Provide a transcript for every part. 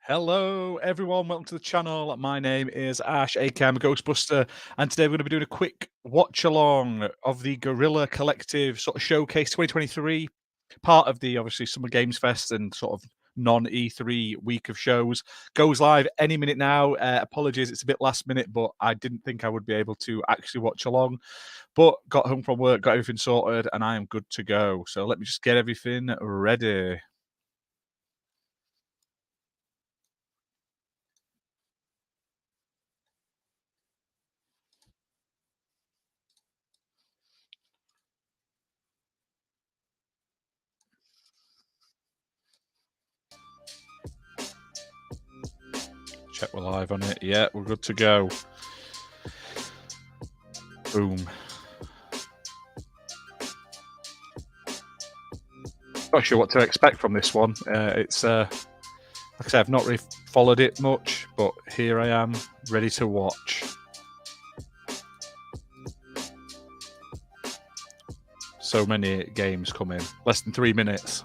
Hello, everyone. Welcome to the channel. My name is Ash, aka I'm a Ghostbuster, and today we're going to be doing a quick watch along of the Guerrilla Collective sort of showcase 2023, part of the obviously Summer Games Fest and sort of non E3 week of shows. Goes live any minute now. Apologies, it's a bit last minute, but I didn't think I would be able to actually watch along. But got home from work, got everything sorted, and I am good to go. So let me just get everything ready. Check we're live on it. Yeah, we're good to go. Boom. Not sure what to expect from this one. It's like I said, I've not really followed it much, but here I am, ready to watch. So many games coming. Less than 3 minutes.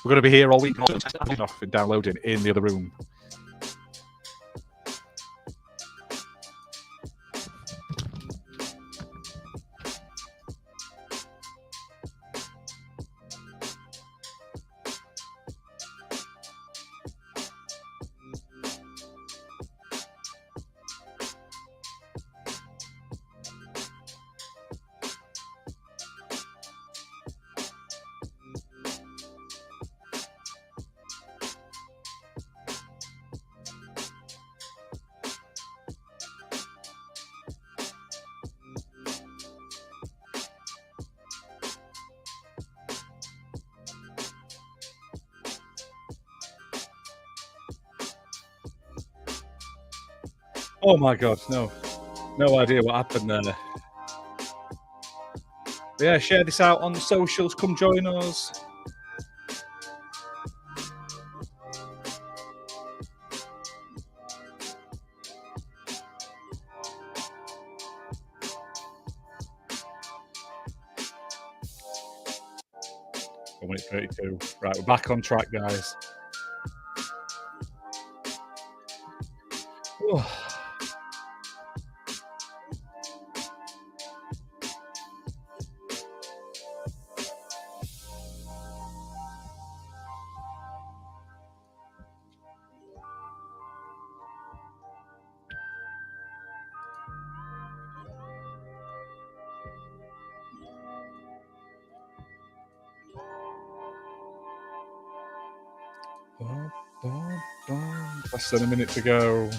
We're going to be here all week, off and downloading in the other room. Oh my god, no idea what happened there. But yeah, share this out on the socials. Come join us. Minute 32. Right, we're back on track, guys. Less than a minute to go.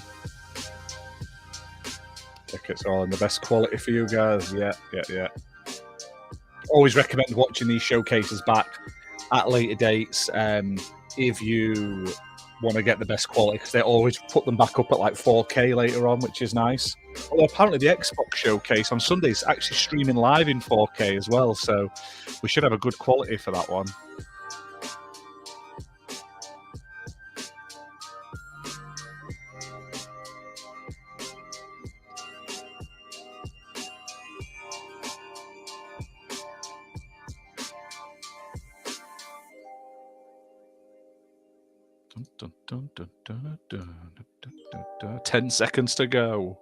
Tickets are all in the best quality for you guys. Yeah. Always recommend watching these showcases back at later dates if you want to get the best quality, because they always put them back up at like 4K later on, which is nice. Although apparently the Xbox showcase on Sunday is actually streaming live in 4K as well, so we should have a good quality for that one. Dun, dun, dun, dun, dun, dun, dun, dun. 10 seconds to go.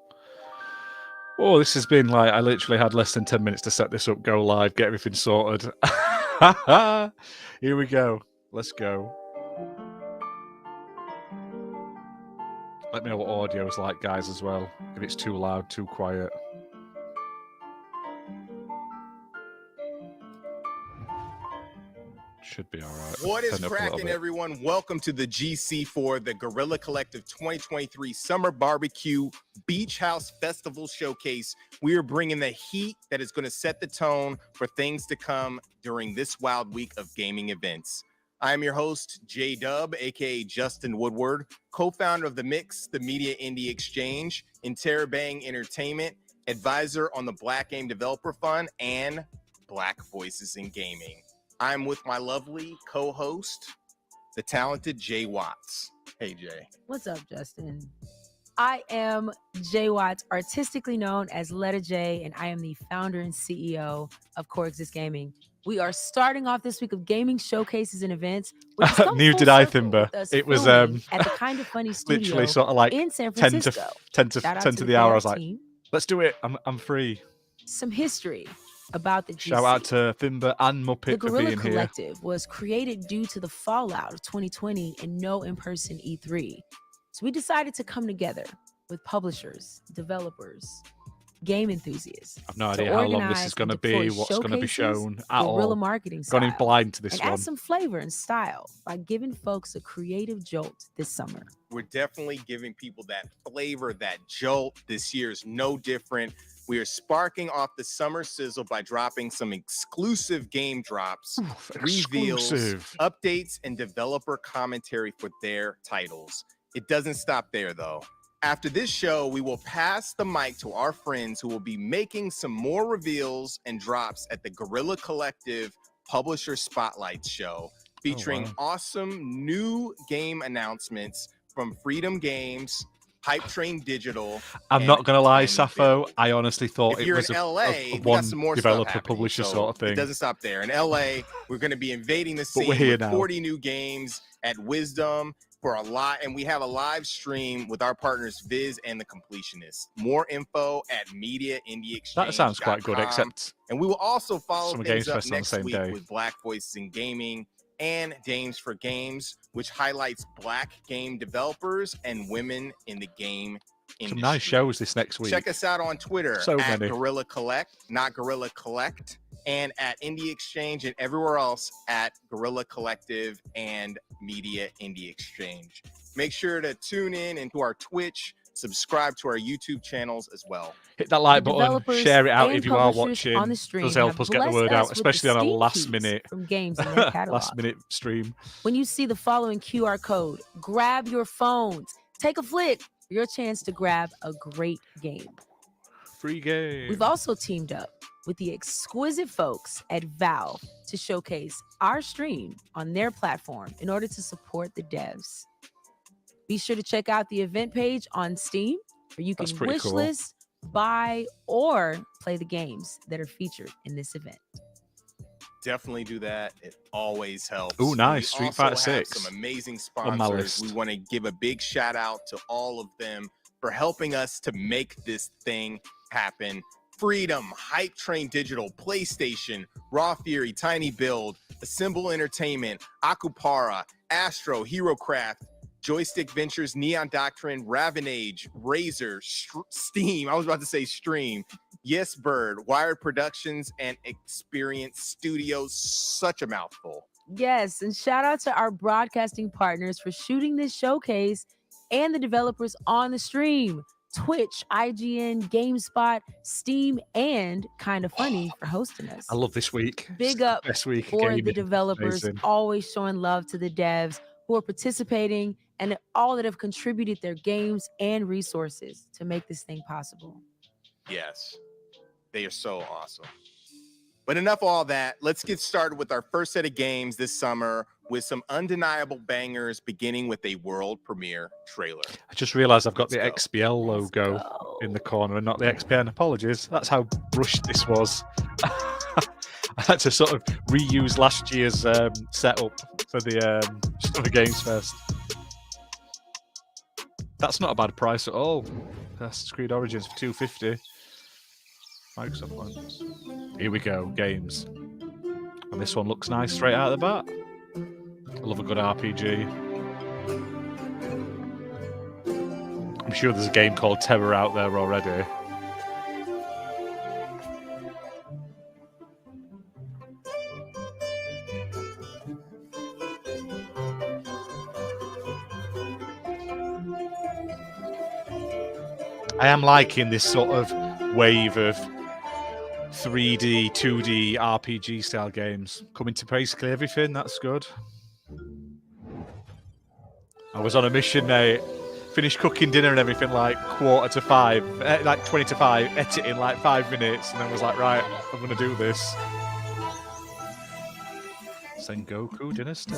Oh, this has been like, I literally had less than 10 minutes to set this up, go live, get everything sorted. Here we go. Let's go. Let me know what audio is like, guys, as well. If it's too loud, too quiet. Should be all right. What is cracking, everyone? Welcome to the GC4, the Guerrilla Collective 2023 Summer Barbecue Beach House Festival Showcase. We are bringing the heat that is going to set the tone for things to come during this wild week of gaming events. I am your host, J-Dub, aka Justin Woodward, co-founder of The Mix, the Media Indie Exchange, Interrobang Entertainment, advisor on the Black Game Developer Fund, and Black Voices in Gaming. I'm with my lovely co-host, the talented Jay Watts. Hey, Jay. What's up, Justin? I am Jay Watts, artistically known as Letta J, and I am the founder and CEO of Coexist Gaming. We are starting off this week of gaming showcases and events, which has come Neither full did I, circle Thimber. with us It was filming at the Kind of Funny studio literally sort of like in San 10 to Francisco. 10 to Shout out 10 to to the the hour. I PR was like, team. let's do it. I'm free. Some history about the GC. Shout out to Thimber and Muppet The for Guerrilla being here. Collective was created due to the fallout of 2020 and no in-person E3. So we decided to come together with publishers, developers, game enthusiasts. I've no idea how long this is going to be, what's going to be shown at guerrilla all. marketing Gone in style, blind to this and one. add some flavor and style by giving folks a creative jolt this summer. We're definitely giving people that flavor, that jolt. This year is no different. We are sparking off the summer sizzle by dropping some exclusive game drops, reveals, updates, and developer commentary for their titles. It doesn't stop there, though. After this show, we will pass the mic to our friends who will be making some more reveals and drops at the Guerrilla Collective Publisher Spotlight Show, featuring awesome new game announcements from Freedom Games, Hype Train Digital. I'm not going to lie, Tiny Sappho. Build. I honestly thought If it you're was in a LA, we one got some more developer stuff happening, publisher so sort of thing. It doesn't stop there. In LA, we're going to be invading the But scene we're here with now. 40 new games at Wisdom for a lot, and we have a live stream with our partners Viz and the Completionists. More info at Media Indie Exchange. That sounds quite good, except and we will also follow Summer things Games up Fest on the next same week day. with Black Voices in Gaming and Dames for Games, which highlights Black game developers and women in the game industry. some nice shows this next week. Check us out on Twitter So at many. Guerrilla Collect, not Guerrilla Collect, and at Indie Exchange and everywhere else at Guerrilla Collective and Media Indie Exchange. Make sure to tune in into our Twitch, subscribe to our YouTube channels as well. Hit that like The button, developers share it out and if you are publishers watching. on the stream Does help have us get the blessed word us out, with the especially on a Steam last keys minute from games in their catalog. last minute stream. When you see the following QR code, grab your phones, take a flick, for your chance to grab a great game. Free game. We've also teamed up with the exquisite folks at Valve to showcase our stream on their platform in order to support the devs. Be sure to check out the event page on Steam where you can That's pretty wish cool. list, buy, or play the games that are featured in this event. Definitely do that. It always helps. Ooh, nice. We Street also Fighter have 6 some amazing on my sponsors. list. We want to give a big shout out to all of them for helping us to make this thing happen. Freedom, Hype Train Digital, PlayStation, Raw Fury, Tiny Build, Assemble Entertainment, Akupara, Astro, HeroCraft, Joystick Ventures, Neon Doctrine, Ravenage, Razer, Steam. I was about to say Stream. Yes Bird, Wired Productions, and Experience Studios. Such a mouthful. Yes, and shout out to our broadcasting partners for shooting this showcase and the developers on the stream. Twitch, IGN, GameSpot, Steam, and Kind of Funny for hosting us. I love this week. Big It's up the best week of for the gaming. developers, Amazing. always showing love to the devs who are participating and all that have contributed their games and resources to make this thing possible. Yes, they are so awesome. But enough of all that. Let's get started with our first set of games this summer with some undeniable bangers, beginning with a world premiere trailer. I just realised I've got the Let's XBL logo in the corner and not the XPN. Apologies. That's how rushed this was. I had to sort of reuse last year's setup for the Summer Games Fest. That's not a bad price at all. Assassin's Creed Origins for $250. Microsoft ones. Here we go, games. And this one looks nice straight out of the bat. I love a good RPG. I'm sure there's a game called Terror out there already. I am liking this sort of wave of 3D, 2D RPG style games coming to basically everything. That's good. I was on a mission, mate. Finished cooking dinner and everything like 4:45, like 20 to 5, ate it in like 5 minutes, and then was like, right, I'm going to do this. Sengoku Dynasty.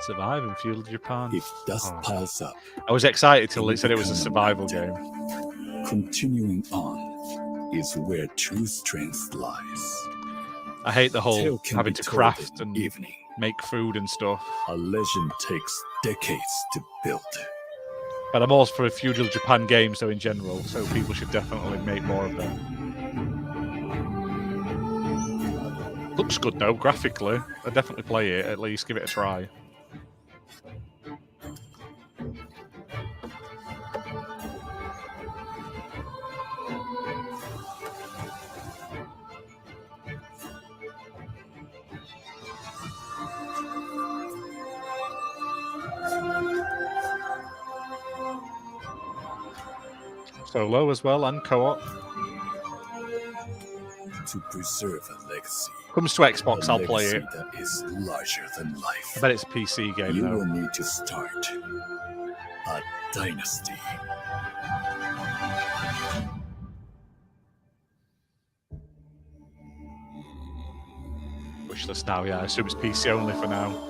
Survive in feudal Japan. If dust Oh. piles up, I was excited till you it said it was a become survival night. game. Continuing on is where true strength lies. I hate the whole Tale can having be to told craft in and evening. make food and stuff. A legend takes decades to build. But I'm all for feudal Japan games, though, in general, so people should definitely make more of them. Looks good, though, graphically. I'd definitely play it, at least give it a try. Solo as well, and co-op. To preserve a legacy. Comes to Xbox, A I'll play it. legacy that is larger than life. I bet it's a PC game, You though. will need to start a dynasty. Wishlist now, yeah. I assume it's PC only for now.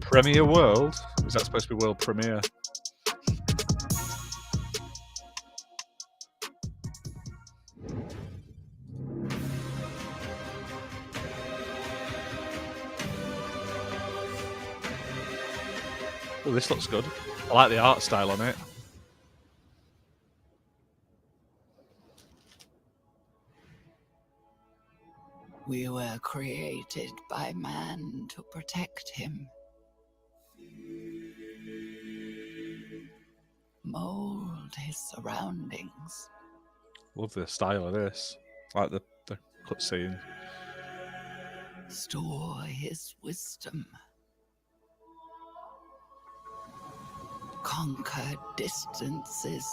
Premiere World? Is that supposed to be world premiere? Oh, this looks good. I like the art style on it. We were created by man to protect him. Mold his surroundings. Love the style of this. Like the cutscene. Store his wisdom. Conquer distances.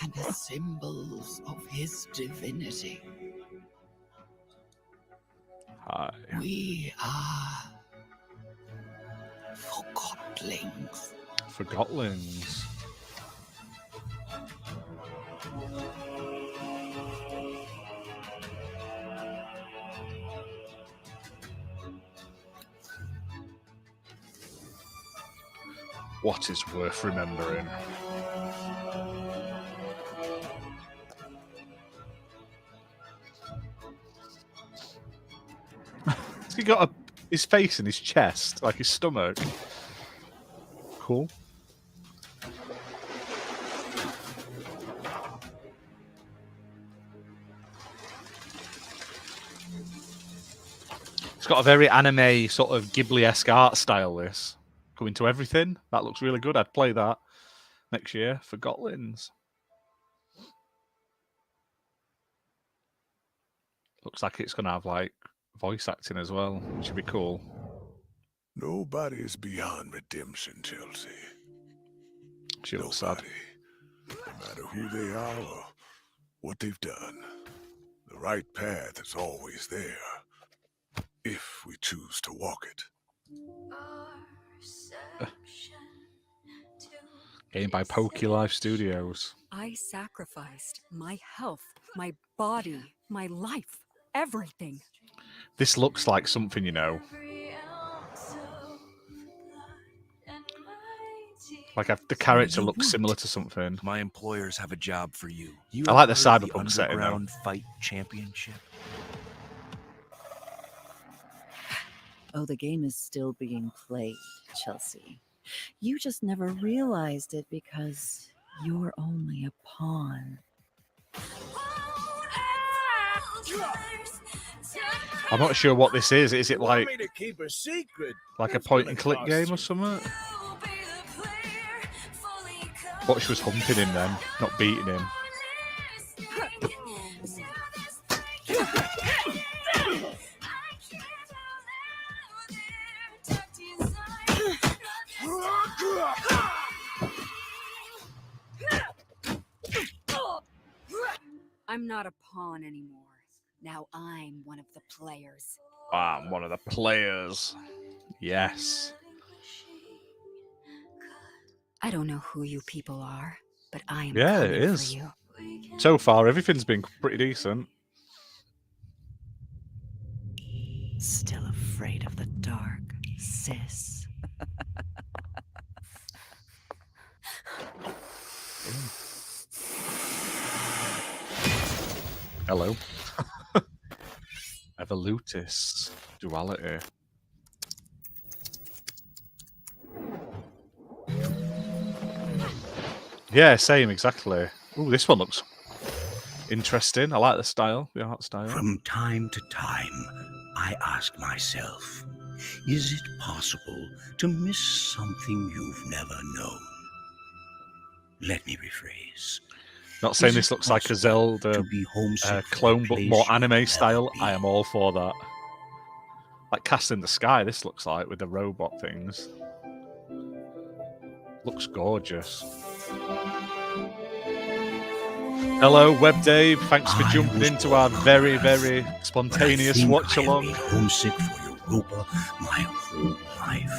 And the symbols of his divinity. Hi. We are forgotlings. Forgotlings. What is worth remembering? He got his face in his chest, like his stomach. Cool. It's got a very anime sort of Ghibli-esque art style, this. Coming to everything. That looks really good. I'd play that next year for Gotlins. Looks like it's going to have, like, voice acting as well, which would be cool. Nobody is beyond redemption, Chelsea. She looks sad. No matter who they are or what they've done, the right path is always there, if we choose to walk it. Game by PokeLife Studios. I sacrificed my health, my body, my life, everything. This looks like something, you know. Like the character looks similar to something. My employers have a job for you. I like the heard of cyberpunk setting, though. Underground Fight Championship. Oh, the game is still being played, Chelsea. You just never realized it because you're only a pawn. I'm not sure what this is. Is it like Want me to keep a secret? a point and click game or something? But she was humping him then, not beating him. I'm not a pawn anymore. Now I'm one of the players. I'm one of the players. Yes. I don't know who you people are, but I am Yeah, it coming is. for you. So far, everything's been pretty decent. Still afraid of the dark, sis. Hello. Evolutus. Duality. Yeah, same, exactly. Ooh, this one looks interesting. I like the style, the art style. From time to time, I ask myself, is it possible to miss something you've never known? Let me rephrase. Not saying Is this it looks like a possible Zelda to be homesick for clone, a but place more you've anime never style. I been? am all for that. Like Cast in the Sky, this looks like, with the robot things. Looks gorgeous. Hello, Web Dave. Thanks for jumping into our very, very spontaneous watch along. I've been homesick for Europa my whole life.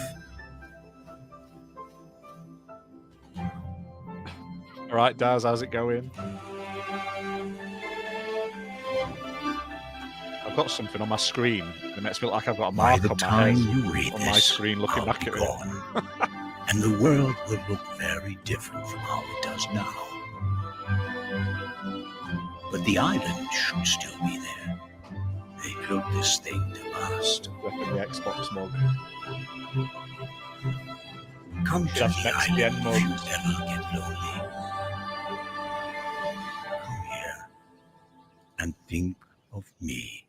All right, Daz, how's it going? I've got something on my screen that makes me look like I've got a By mark the on my time head you read on this, my screen looking I'll back be at it. gone, and the world will look very different from how it does now. But the island should still be there. They built this thing to last. Weapon the Xbox mug. Come to That's the Mexican island if mug. you ever get lonely. Come here and think of me.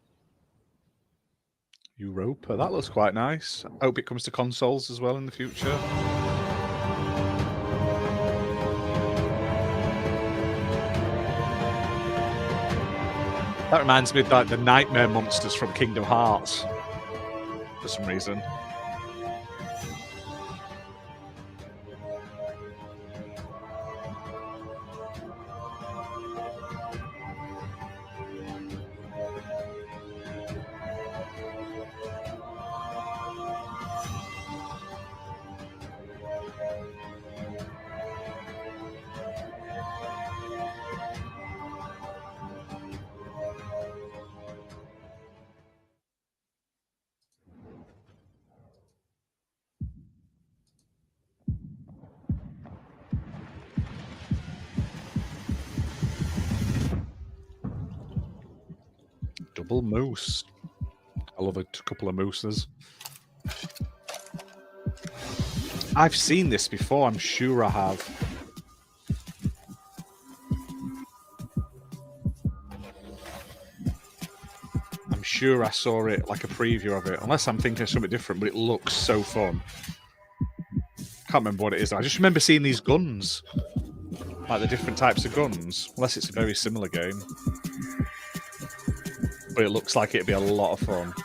Europa. That looks quite nice. I hope it comes to consoles as well in the future. That reminds me of like the nightmare monsters from Kingdom Hearts for some reason. Double moose. I love a couple of mooses. I've seen this before, I'm sure I have. I'm sure I saw it, like a preview of it. Unless I'm thinking of something different, but it looks so fun. Can't remember what it is. I just remember seeing these guns. Like the different types of guns. Unless it's a very similar game. But it looks like it'd be a lot of fun.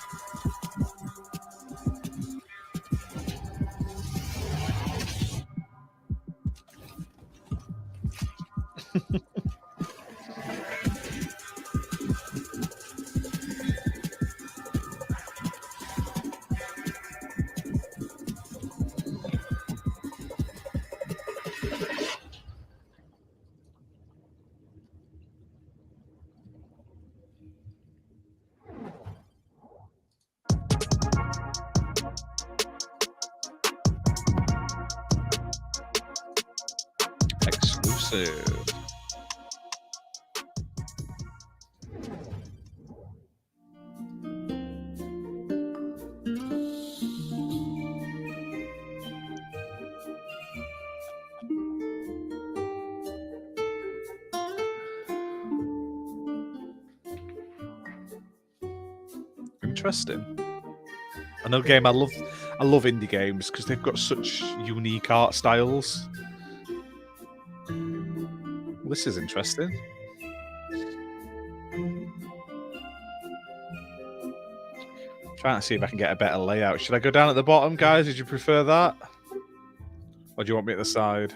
Exclusive. Interesting. Another game I love indie games because they've got such unique art styles. Well, this is interesting. Trying to see if I can get a better layout. Should I go down at the bottom, guys? Would you prefer that? Or do you want me at the side?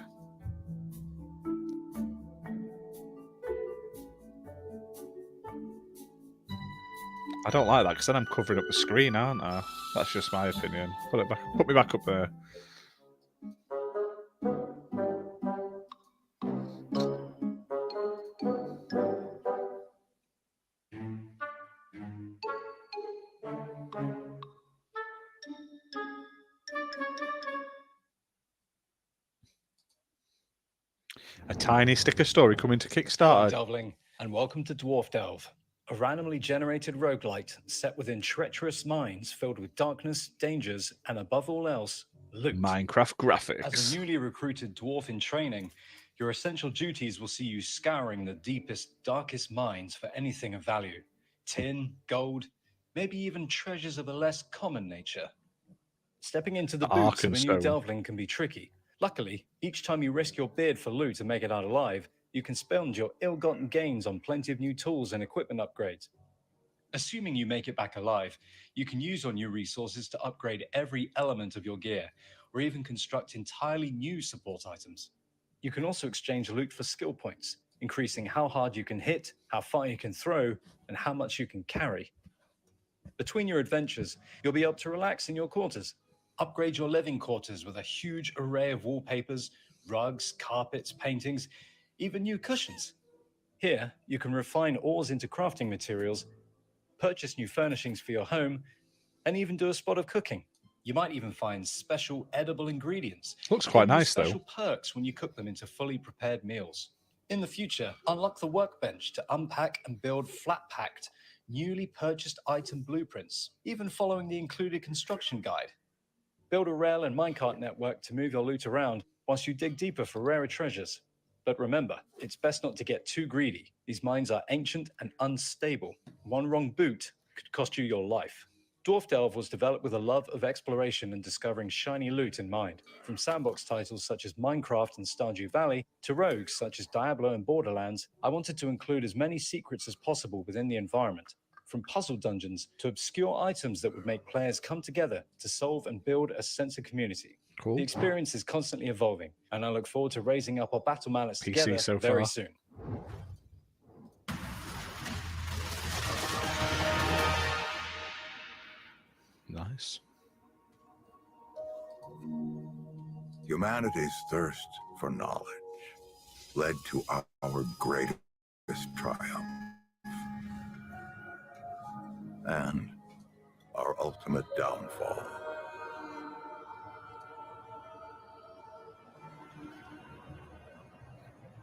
I don't like that because then I'm covering up the screen, aren't I? That's just my opinion. Put me back up there. tiny sticker story coming to Hello, Kickstarter. Delvling, and welcome to Dwarf Delve, a randomly generated roguelite set within treacherous mines filled with darkness, dangers, and above all else, loot. Minecraft As a graphics. newly recruited dwarf in training, your essential duties will see you scouring the deepest, darkest mines for anything of value. Tin, gold, maybe even treasures of a less common nature. Stepping into the boots of a new Arkenstone. delvling can be tricky. Luckily, each time you risk your beard for loot and make it out alive, you can spend your ill-gotten gains on plenty of new tools and equipment upgrades. Assuming you make it back alive, you can use your new resources to upgrade every element of your gear, or even construct entirely new support items. You can also exchange loot for skill points, increasing how hard you can hit, how far you can throw, and how much you can carry. Between your adventures, you'll be able to relax in your quarters. Upgrade your living quarters with a huge array of wallpapers, rugs, carpets, paintings, even new cushions. Here, you can refine ores into crafting materials, purchase new furnishings for your home, and even do a spot of cooking. You might even find special edible ingredients. Looks quite or use nice, though. special perks when you cook them into fully prepared meals. In the future, unlock the workbench to unpack and build flat-packed, newly purchased item blueprints, even following the included construction guide. Build a rail and minecart network to move your loot around whilst you dig deeper for rarer treasures. But remember, it's best not to get too greedy. These mines are ancient and unstable. One wrong boot could cost you your life. Dwarf Delve was developed with a love of exploration and discovering shiny loot in mind. From sandbox titles such as Minecraft and Stardew Valley to rogues such as Diablo and Borderlands, I wanted to include as many secrets as possible within the environment. From puzzle dungeons to obscure items that would make players come together to solve and build a sense of community. Cool. The experience is constantly evolving, and I look forward to raising up our battle mallets together so very far. soon. Nice. Humanity's thirst for knowledge led to our greatest triumph and our ultimate downfall.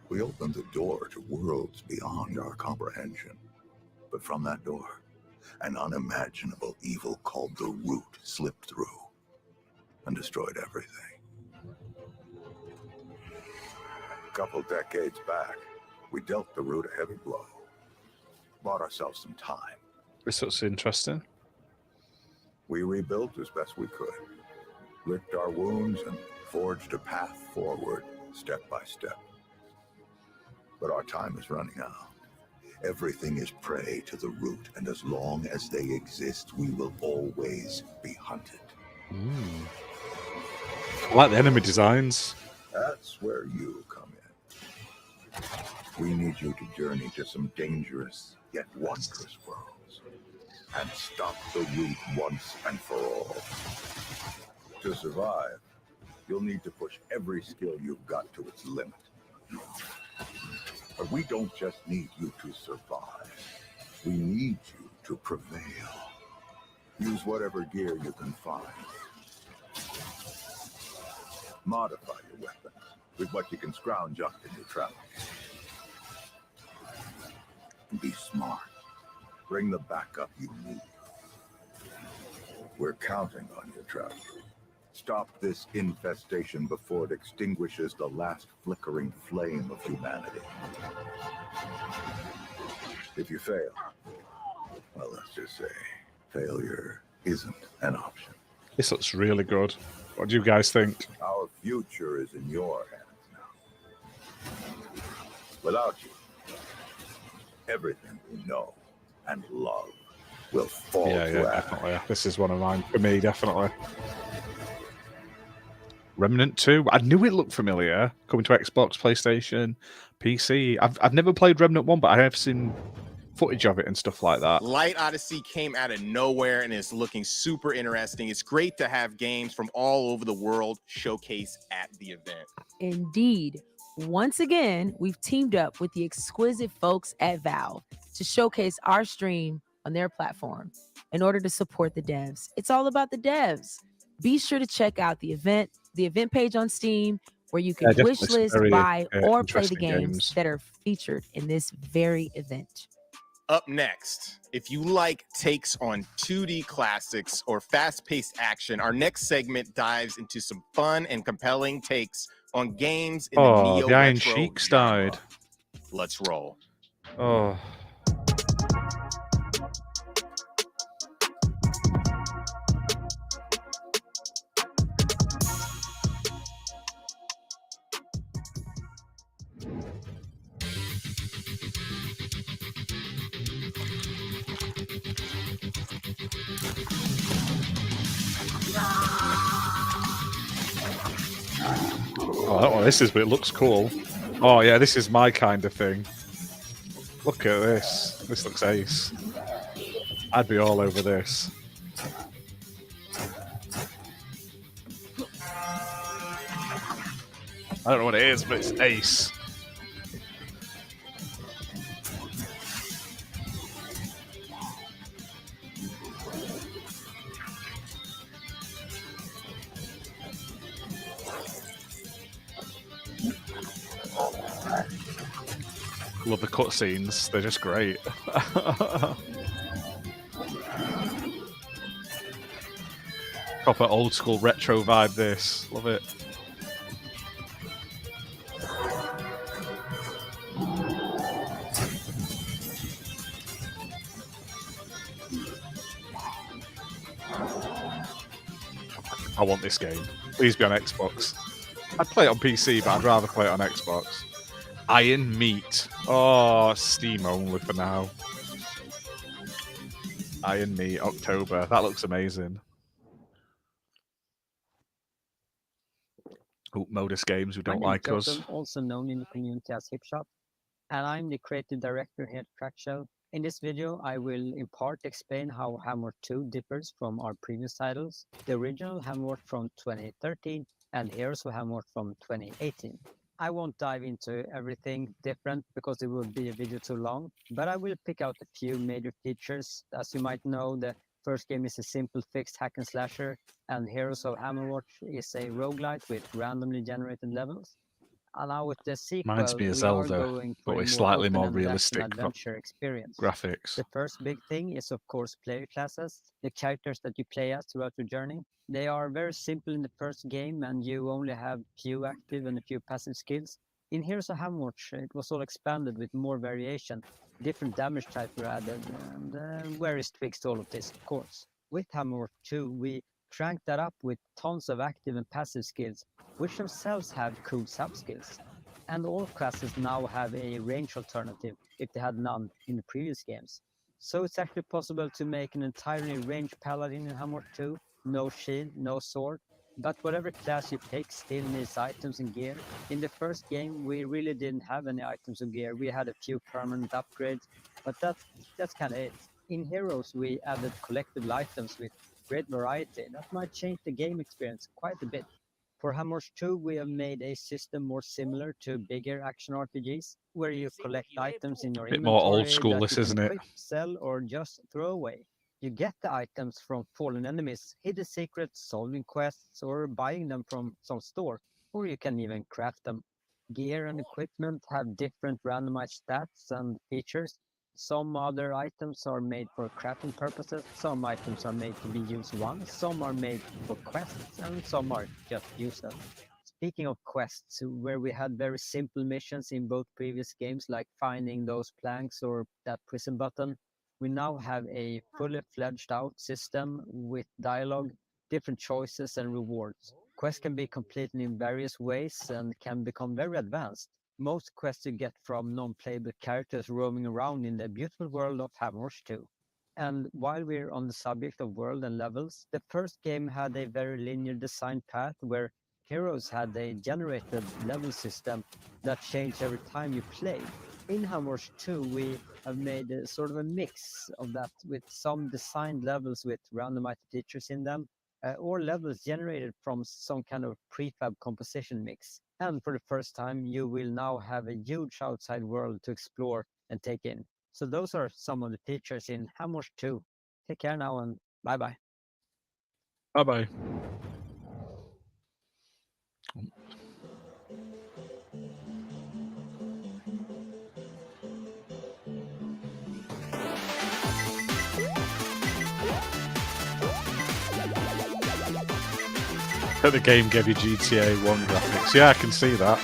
We opened the door to worlds beyond our comprehension, but from that door, an unimaginable evil called the Root slipped through and destroyed everything. A couple decades back, we dealt the Root a heavy blow, bought ourselves some time. This looks interesting. We rebuilt as best we could, licked our wounds, and forged a path forward step by step. But our time is running out. Everything is prey to the Root, and as long as they exist, we will always be hunted. I like the enemy designs. That's where you come in. We need you to journey to some dangerous yet wondrous worlds and stop the Root once and for all. To survive, you'll need to push every skill you've got to its limit. But we don't just need you to survive. We need you to prevail. Use whatever gear you can find. Modify your weapons with what you can scrounge up in your travels. And be smart. Bring the backup you need. We're counting on you, traveler. Stop this infestation before it extinguishes the last flickering flame of humanity. If you fail, well, let's just say failure isn't an option. This looks really good. What do you guys think? Our future is in your hands now. Without you, everything we know and love will fall Yeah, flat. definitely. This is one of mine for me, definitely. Remnant 2. I knew it looked familiar. Coming to Xbox, PlayStation, PC. I've never played Remnant 1, but I have seen footage of it and stuff like that. Light Odyssey came out of nowhere and is looking super interesting. It's great to have games from all over the world showcased at the event. Indeed. Once again, we've teamed up with the exquisite folks at Valve to showcase our stream on their platform in order to support the devs. It's all about the devs. Be sure to check out the event page on Steam, where you can definitely wish some list, very, buy, or play the interesting games that are featured in this very event. Up next, if you like takes on 2D classics or fast-paced action, our next segment dives into some fun and compelling takes on games in the Oh, the Iron neo-retro Sheiks genre. died. Let's roll. Oh. Oh, I don't know what this is, but it looks cool. Oh, yeah, this is my kind of thing. Look at this. This looks ace. I'd be all over this. I don't know what it is, but it's ace. Love the cutscenes. They're just great. Proper old school retro vibe, this. Love it. I want this game. Please be on Xbox. I'd play it on PC, but I'd rather play it on Xbox. Iron Meat. Oh, Steam only for now. Iron Meat, October. That looks amazing. Oh, Modus Games, who don't like us. I'm also known in the community as Hipshot, and I'm the creative director here at Crackshell. In this video, I will in part explain how Hammer 2 differs from our previous titles, the original Hammer from 2013 and Heroes of Hammer from 2018. I won't dive into everything different because it would be a video too long, but I will pick out a few major features. As you might know, the first game is a simple fixed hack and slasher, and Heroes of Hammerwatch is a roguelite with randomly generated levels. And now with the sequel, Reminds me of we Zelda, are going for but a with more slightly more open-ended realistic action-adventure experience. graphics. The first big thing is, of course, player classes, the characters that you play as throughout your journey. They are very simple in the first game, and you only have few active and a few passive skills. In Heroes of Hammerwatch, it was all expanded with more variation. Different damage types were added, and various tweaks to all of this, of course. With Hammerwatch 2, we cranked that up with tons of active and passive skills, which themselves have cool sub-skills. And all classes now have a range alternative, if they had none in the previous games. So it's actually possible to make an entirely ranged paladin in Hammer 2, no shield, no sword, but whatever class you pick still needs items and gear. In the first game, we really didn't have any items or gear. We had a few permanent upgrades, but that's kind of it. In Heroes, we added collectible items with great variety. That might change the game experience quite a bit. For Hammers 2, we have made a system more similar to bigger action RPGs, where you collect items in your Bit inventory more old school, that this, you can isn't it? equip, sell, or just throw away. You get the items from fallen enemies, hidden secrets, solving quests, or buying them from some store, or you can even craft them. Gear and equipment have different randomized stats and features. Some other items are made for crafting purposes, some items are made to be used once, some are made for quests, and some are just useless. Speaking of quests, where we had very simple missions in both previous games, like finding those planks or that prison button, we now have a fully fledged out system with dialogue, different choices, and rewards. Quests can be completed in various ways and can become very advanced. Most quests you get from non-playable characters roaming around in the beautiful world of Hammer's 2. And while we're on the subject of world and levels, the first game had a very linear design path where Heroes had a generated level system that changed every time you played. In Hammer's 2, we have made a sort of a mix of that with some designed levels with randomized features in them, or levels generated from some kind of prefab composition mix. And for the first time, you will now have a huge outside world to explore and take in. So those are some of the features in Hammers 2. Take care now and bye-bye. Bye-bye. The game gave you GTA 1 graphics. Yeah, I can see that.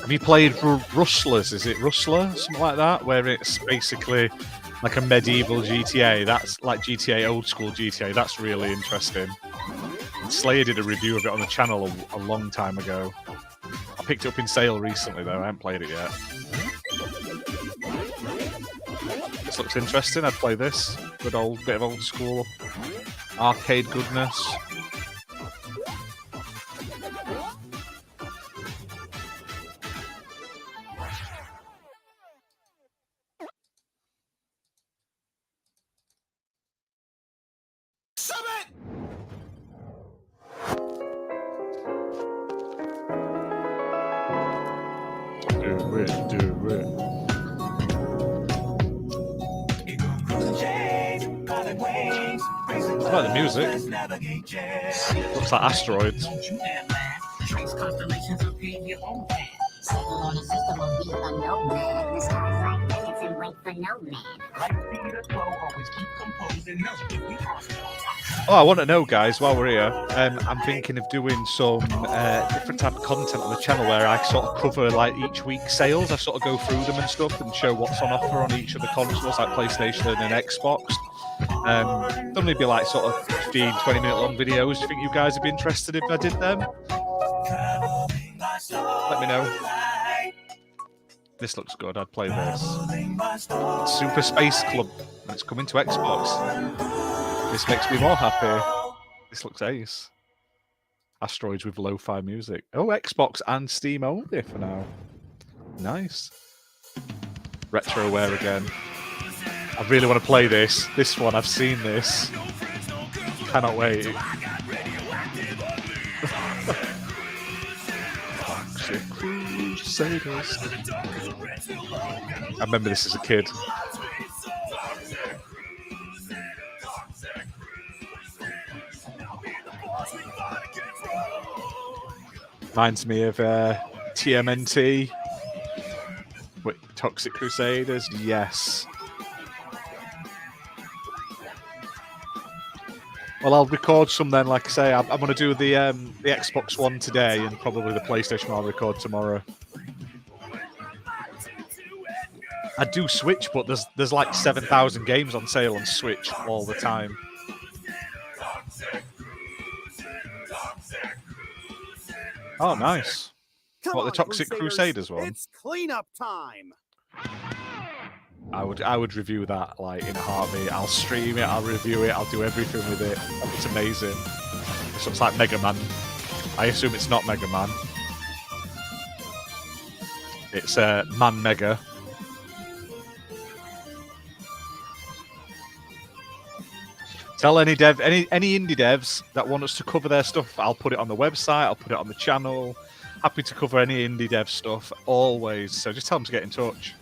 Have you played Rustlers? Is it Rustler? Something like that? Where it's basically like a medieval GTA. That's like GTA, old school GTA. That's really interesting. And Slayer did a review of it on the channel a long time ago. I picked it up in sale recently though. I haven't played it yet. This looks interesting. I'd play this. Good old bit of old school arcade goodness. Do it. I like the music. Looks like asteroids. Oh, I want to know, guys, while we're here, I'm thinking of doing some different type of content on the channel where I sort of cover like each week's sales. I sort of go through them and stuff and show what's on offer on each of the consoles, like PlayStation and Xbox. Don't need to be like sort of 15, 20-minute long videos. Do you think you guys would be interested if I did them? Let me know. This looks good. I'd play this. Super Space Club. It's coming to Xbox. This makes me more happy. This looks ace. Asteroids with lo-fi music. Oh, Xbox and Steam only for now. Nice. Retroware again. I really want to play this. This one, I've seen this. Cannot wait. Toxic Crusaders. I remember this as a kid. Reminds me of TMNT. Wait, Toxic Crusaders, yes. Well, I'll record some then. Like I say, I'm going to do the Xbox One today, and probably the PlayStation I'll record tomorrow. I do Switch, but there's like 7,000 games on sale on Switch all the time. Oh, nice. What, the Toxic Crusaders one? It's cleanup time. I would review that like in a heartbeat. I'll stream it, I'll review it, I'll do everything with it. It's amazing. This looks like Mega Man. I assume it's not Mega Man. It's Man Mega. Tell any indie devs that want us to cover their stuff, I'll put it on the website, I'll put it on the channel. Happy to cover any indie dev stuff, always. So just tell them to get in touch.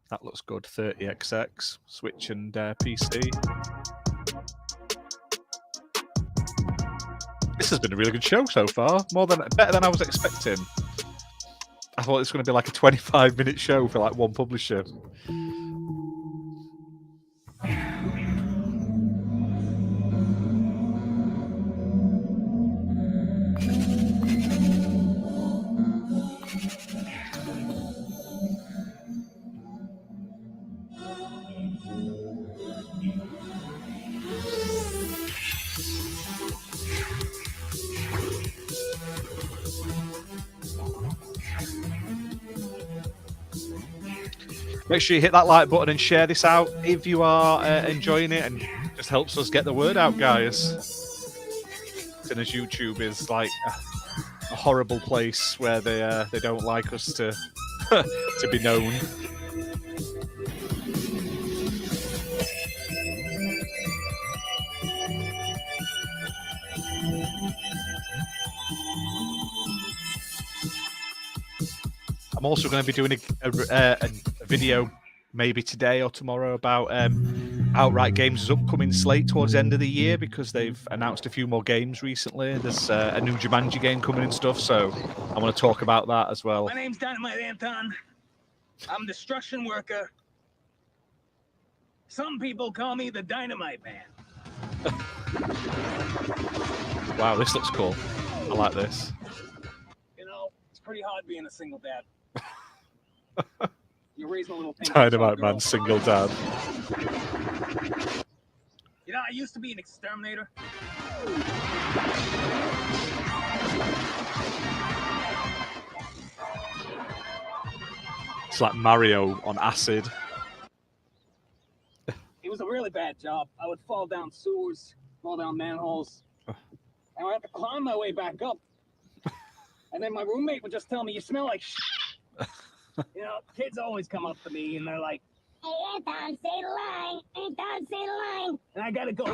That looks good. 30XX, Switch and PC. This has been a really good show so far. Better than I was expecting. I thought it was going to be like a 25-minute show for like one publisher. Make sure you hit that like button and share this out if you are enjoying it, and just helps us get the word out, guys. And as YouTube is like a horrible place where they don't like us to to be known. I'm also going to be doing a video maybe today or tomorrow about Outright Games' upcoming slate towards the end of the year, because they've announced a few more games recently. There's a new Jumanji game coming and stuff, so I want to talk about that as well. My name's Dynamite Anton. I'm a destruction worker. Some people call me the Dynamite Man. Wow, this looks cool. I like this. You know, it's pretty hard being a single dad. You raise a little thing. Dynamite Man, single dad. You know, I used to be an exterminator. It's like Mario on acid. It was a really bad job. I would fall down sewers, fall down manholes, and I would have to climb my way back up. And then my roommate would just tell me, "You smell like shit." You know, kids always come up to me and they're like, "Hey, Anton, say the line. Anton, say the line." And I gotta go.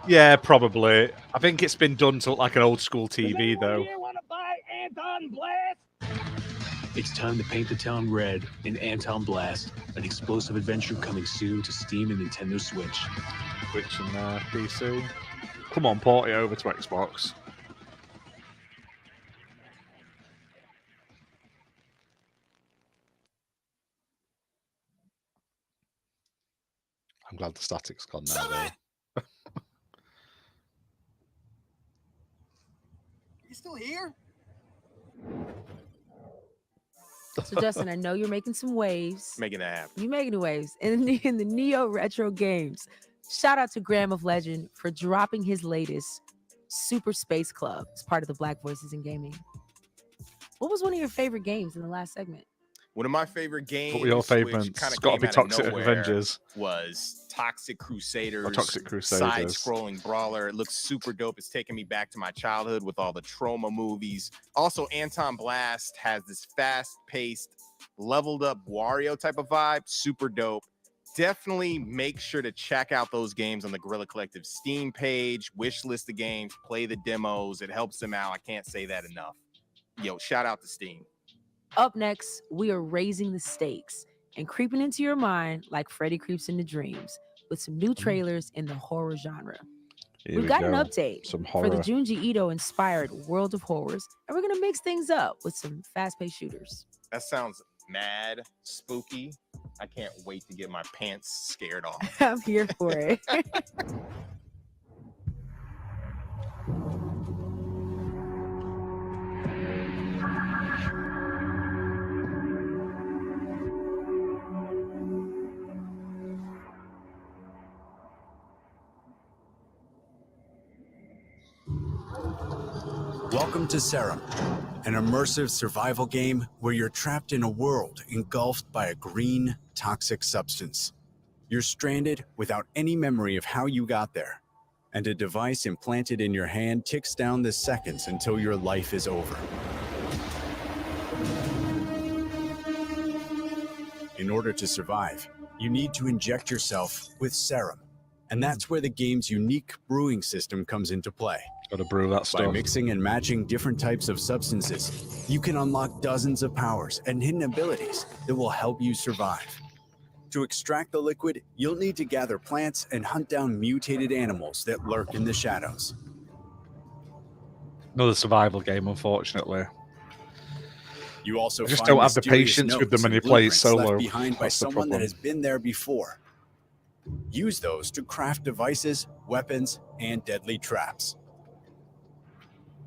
Yeah, probably. I think it's been done to look like an old school TV, though. You want to buy Anton Blast? It's time to paint the town red in Anton Blast, an explosive adventure coming soon to Steam and Nintendo Switch. Switch and PC. Come on, port it over to Xbox. I'm glad the static's gone now, though. You still here? So Justin, I know you're making some waves. Making that happen. You're making waves in the Neo Retro games. Shout out to Graham of Legend for dropping his latest Super Space Club as part of the Black Voices in Gaming. What was one of your favorite games in the last segment? One of my favorite games, What were your favorites? It's got to be Toxic Avengers. Was Toxic Crusaders. Or Toxic Crusaders. Side-scrolling brawler. It looks super dope. It's taking me back to my childhood with all the Trauma movies. Also, Anton Blast has this fast-paced, leveled-up Wario type of vibe. Super dope. Definitely make sure to check out those games on the Guerrilla Collective Steam page. Wish list the games. Play the demos. It helps them out. I can't say that enough. Yo, shout out to Steam. Up next, we are raising the stakes and creeping into your mind like Freddy creeps into dreams with some new trailers in the horror genre. We've got an update for the Junji Ito-inspired World of Horrors, and we're going to mix things up with some fast-paced shooters. That sounds mad spooky. I can't wait to get my pants scared off. I'm here for it. Welcome to Serum, an immersive survival game where you're trapped in a world engulfed by a green, toxic substance. You're stranded without any memory of how you got there, and a device implanted in your hand ticks down the seconds until your life is over. In order to survive, you need to inject yourself with Serum, and that's where the game's unique brewing system comes into play. Got to brew that stuff. By mixing and matching different types of substances, you can unlock dozens of powers and hidden abilities that will help you survive. To extract the liquid, you'll need to gather plants and hunt down mutated animals that lurk in the shadows. Another survival game, unfortunately. You also I just find don't have the mysterious patience with notes them when and you play it blueprints solo. left behind by That's the someone that problem. has been there before. Use those to craft devices, weapons, and deadly traps.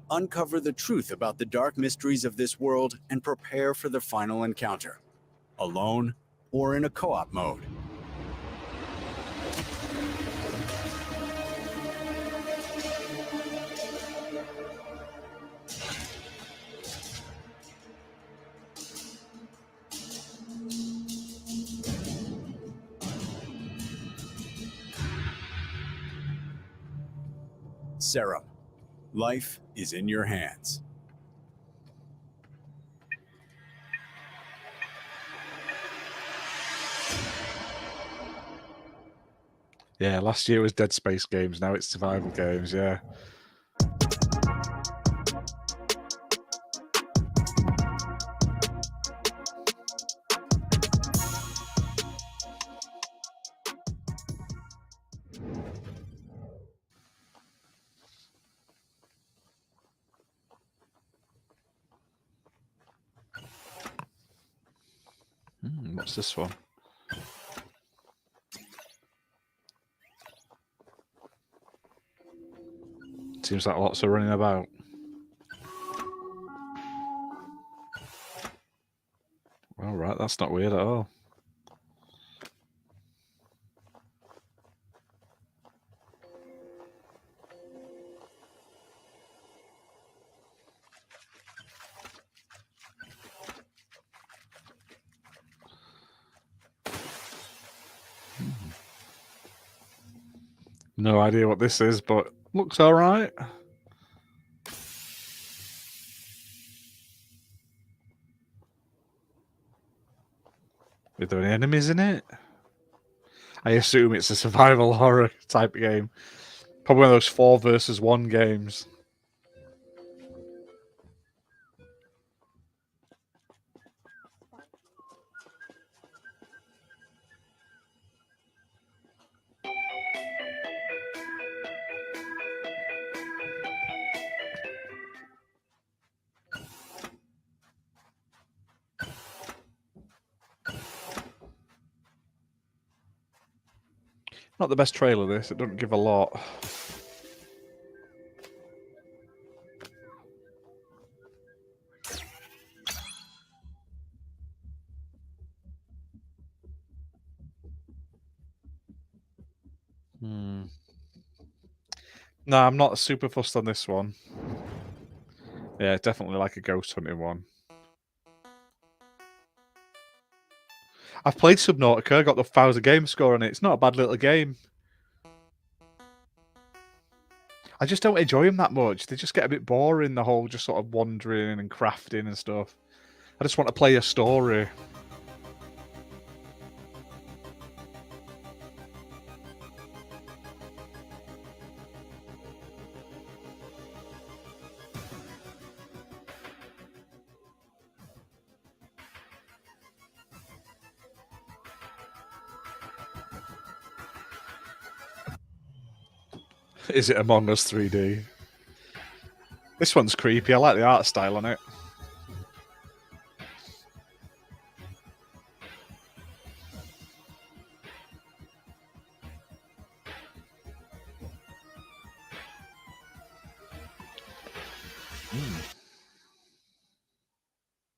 Uncover the truth about the dark mysteries of this world and prepare for the final encounter, alone or in a co-op mode. Serum. Life is in your hands. Yeah, last year was Dead Space games. Now it's survival games. Yeah. What's this one? Seems like lots of running about. All right, that's not weird at all. No idea what this is, but looks all right. Are there any enemies in it? I assume it's a survival horror type of game. Probably one of those 4 versus 1 games. Not the best trailer, this. It doesn't give a lot. No, I'm not super fussed on this one. Yeah, definitely like a ghost hunting one. I've played Subnautica, got the 1,000 game score on it. It's not a bad little game. I just don't enjoy them that much. They just get a bit boring, the whole just sort of wandering and crafting and stuff. I just want to play a story. Is it Among Us 3D? This one's creepy. I like the art style on it.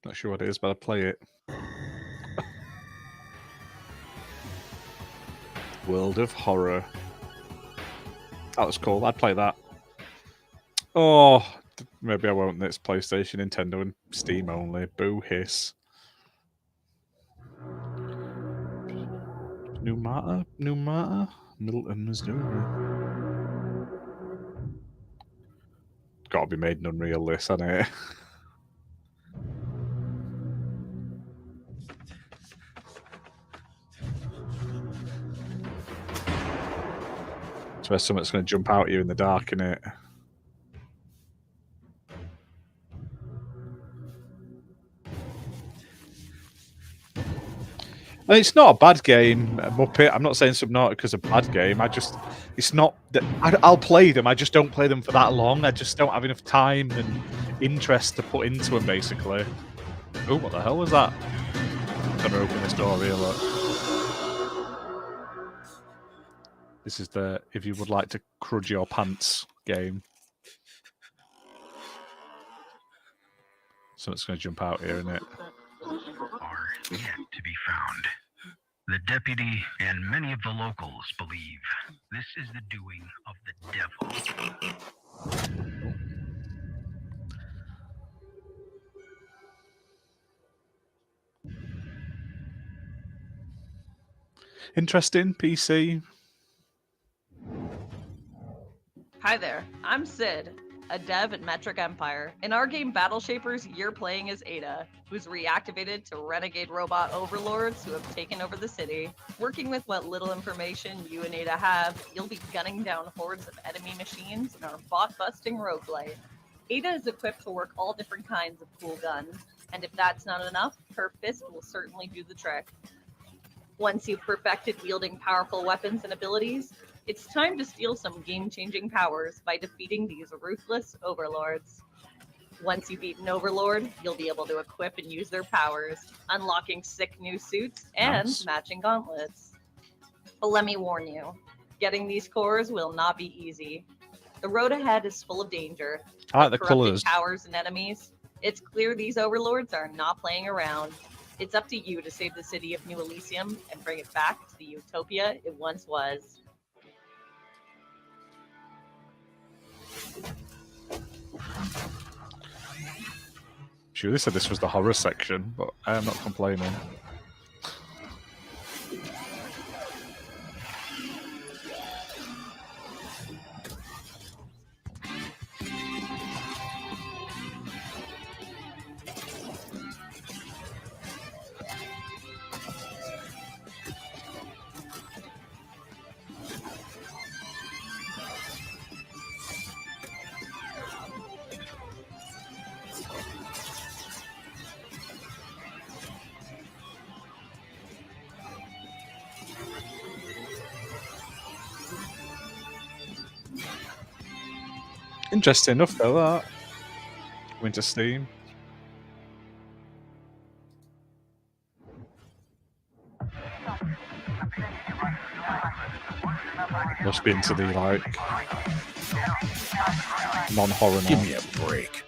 Not sure what it is, but I'll play it. World of Horror. That was cool. I'd play that. Oh, maybe I won't. It's PlayStation, Nintendo, and Steam only. Boo hiss. Numata? Middleton, Missouri. Gotta be made in Unreal, this, hasn't it? So something's going to jump out at you in the dark, innit? I mean, it's not a bad game, Muppet. I'm not saying Subnautica's a bad game. It's not that I'll play them. I just don't play them for that long. I just don't have enough time and interest to put into them, basically. Oh, what the hell was that? I'm gonna open this door here, look. This is the if you would like to crudge your pants game. So it's going to jump out here, isn't it? Are yet to be found. The deputy and many of the locals believe this is the doing of the devil. Interesting, PC. Hi there, I'm Sid, a dev at Metric Empire. In our game Battle Shapers, you're playing as Ada, who's reactivated to renegade robot overlords who have taken over the city. Working with what little information you and Ada have, you'll be gunning down hordes of enemy machines in our bot-busting roguelite. Ada is equipped to work all different kinds of cool guns, and if that's not enough, her fist will certainly do the trick. Once you've perfected wielding powerful weapons and abilities, it's time to steal some game-changing powers by defeating these ruthless overlords. Once you beat an overlord, you'll be able to equip and use their powers, unlocking sick new suits and Nice. matching gauntlets. But let me warn you, getting these cores will not be easy. The road ahead is full of danger. I like the corrupted colours. towers and enemies. It's clear these overlords are not playing around. It's up to you to save the city of New Elysium and bring it back to the utopia it once was. She really said this was the horror section, but I am not complaining. Interesting enough, though, that. Winter Steam. Must be into the, like, non-horror now. Give me a break.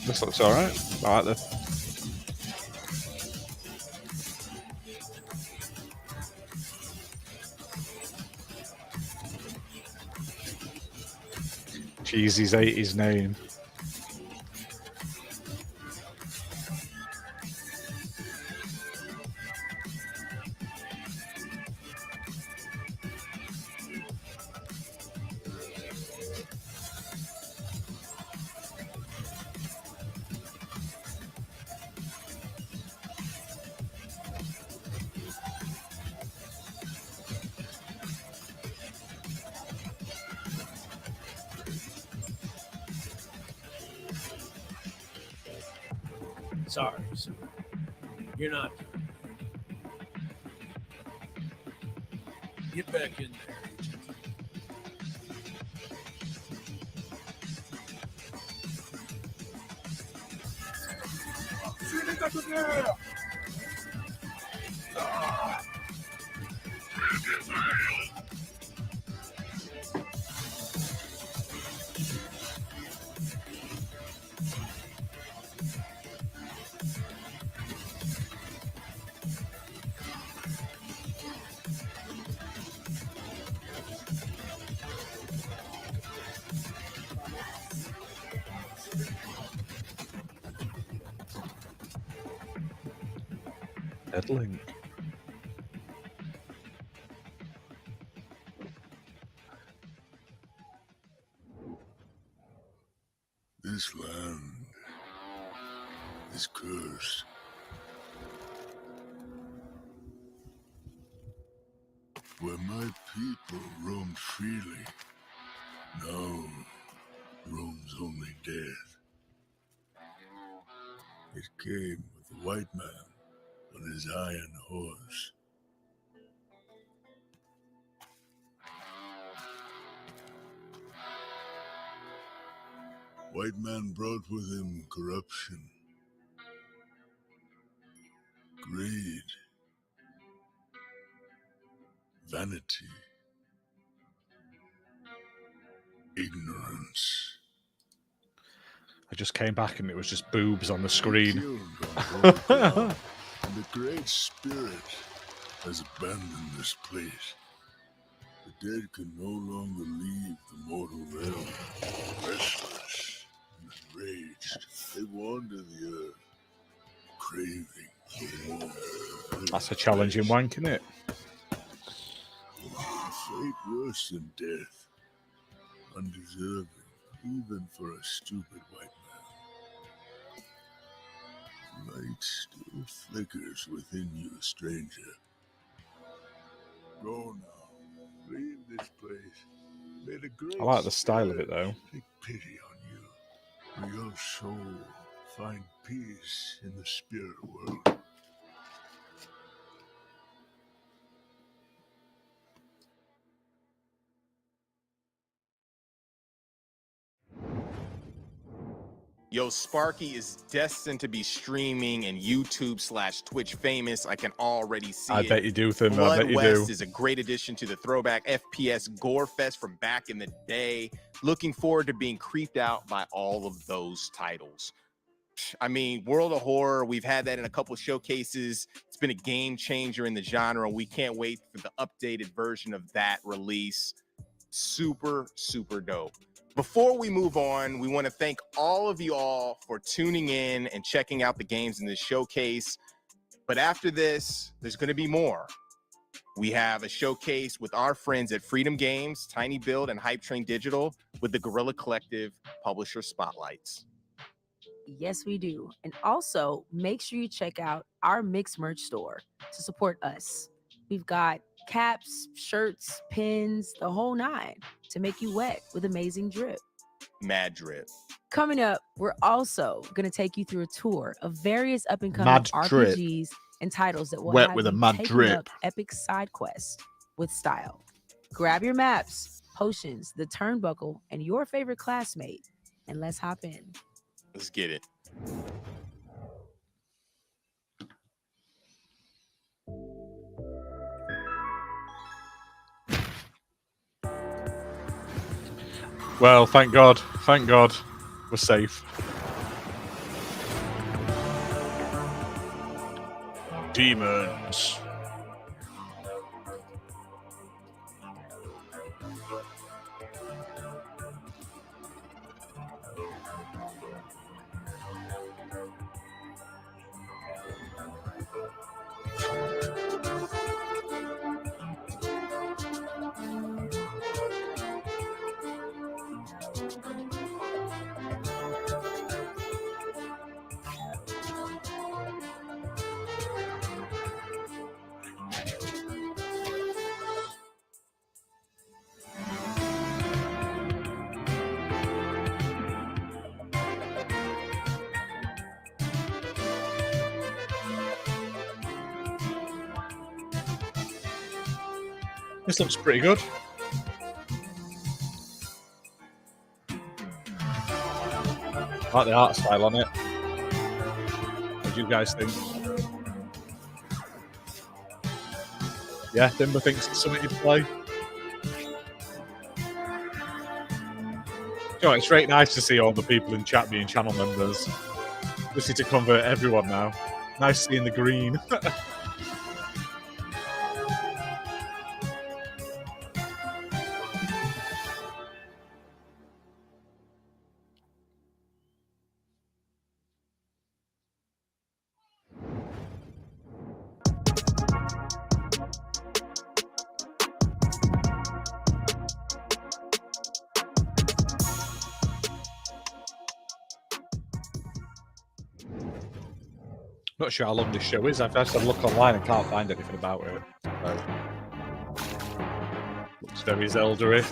This looks alright. I like this. Cheesy's 80s name. Sorry, sir. You're not. Get back in there, Agent. Deadlink. This land is cursed. Where my people roamed freely, now roams only death. It came with the white man on his iron horse. White man brought with him corruption, greed, vanity, ignorance. I just came back and it was just boobs on the screen. And the Great Spirit has abandoned this place. The dead can no longer leave the mortal realm. Restless and enraged, they wander the earth, craving for more. That's a challenging wank, isn't it? A fate worse than death, undeserving even for a stupid white man. Light still flickers within you, stranger. Go now, leave this place. May the great I like the style of it, though. take pity on you. May your soul find peace in the spirit world. Yo, Sparky is destined to be streaming and YouTube/Twitch famous. I can already see I it. bet you do, Tim. I Blood bet you West do. is a great addition to the throwback FPS gore fest from back in the day. Looking forward to being creeped out by all of those titles. I mean, World of Horror, we've had that in a couple of showcases. It's been a game changer in the genre. We can't wait for the updated version of that release. Super, super dope. Before we move on, we want to thank all of you all for tuning in and checking out the games in this showcase. But after this, there's going to be more. We have a showcase with our friends at Freedom Games, Tiny Build, and Hype Train Digital with the Guerrilla Collective Publisher Spotlights. Yes, we do. And also, make sure you check out our mixed merch store to support us. We've got caps, shirts, pins, the whole nine to make you wet with amazing drip. Mad drip. Coming up, we're also going to take you through a tour of various up-and-coming Mad drip. RPGs and titles that will Wet have with a you mad taking drip. up epic side quests with style. Grab your maps, potions, the turnbuckle, and your favorite classmate, and let's hop in. Let's get it. Well, thank God. Thank God. We're safe. Demons. This looks pretty good. I like the art style on it. What do you guys think? Yeah, Dimber thinks it's something you'd play. You know, it's very nice to see all the people in chat being channel members. Just need to convert everyone now. Nice seeing the green. Not sure how long this show is. I've had to look online and can't find anything about it. So. Looks very Zelda-y.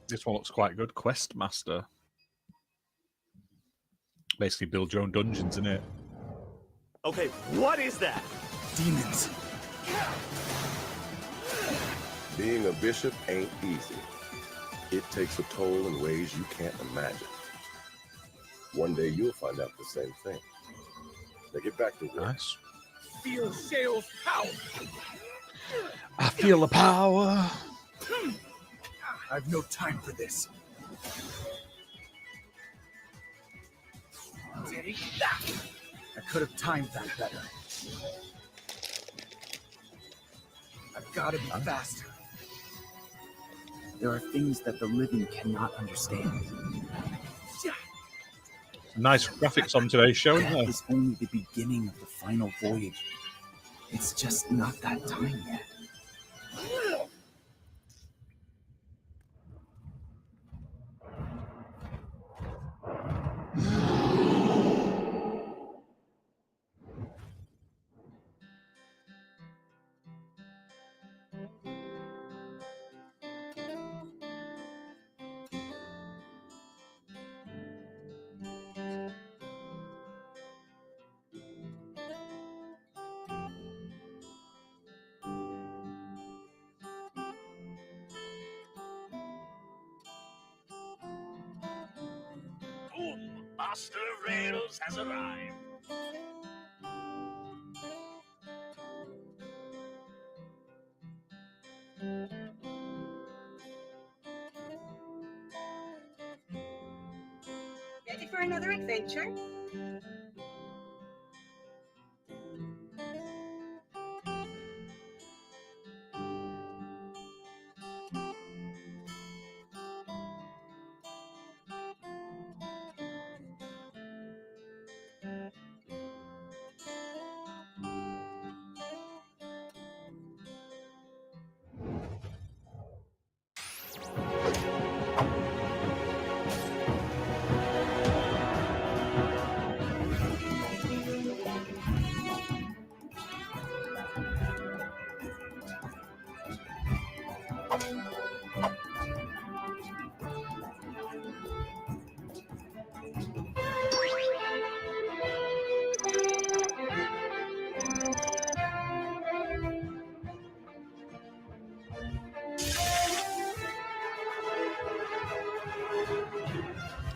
This one looks quite good. Quest Master. Basically build your own dungeons, innit? Okay, what is that? Demons. Being a bishop ain't easy. It takes a toll in ways you can't imagine. One day you'll find out the same thing. Now get back to work. Nice. Feel Shale's power. I feel the power. I've no time for this. Take that. I could have timed that better. I've got to be faster. There are things that the living cannot understand. Nice graphics on today's show, isn't there? It's only the beginning of the final voyage. It's just not that time yet. Boom! Master of Rails has arrived. Ready for another adventure?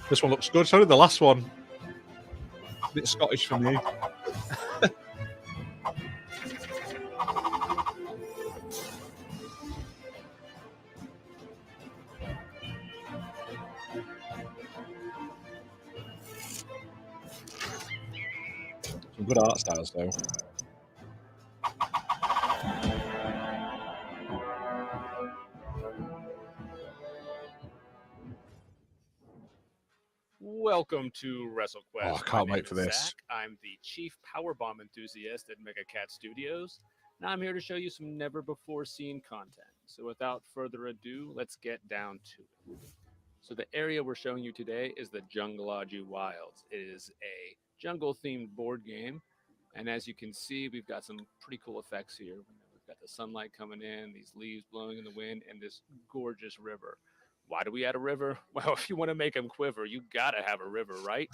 This one looks good. So did the last one. A bit Scottish for me. Some good art styles, though. Welcome to WrestleQuest. Oh, I can't wait for this. Zach. I'm the chief powerbomb enthusiast at Mega Cat Studios, and I'm here to show you some never-before-seen content. So without further ado, let's get down to it. So the area we're showing you today is the Jungleology Wilds. It is a jungle-themed board game, and as you can see, we've got some pretty cool effects here. We've got the sunlight coming in, these leaves blowing in the wind, and this gorgeous river. Why do we add a river? Well, if you want to make them quiver, you gotta have a river, right?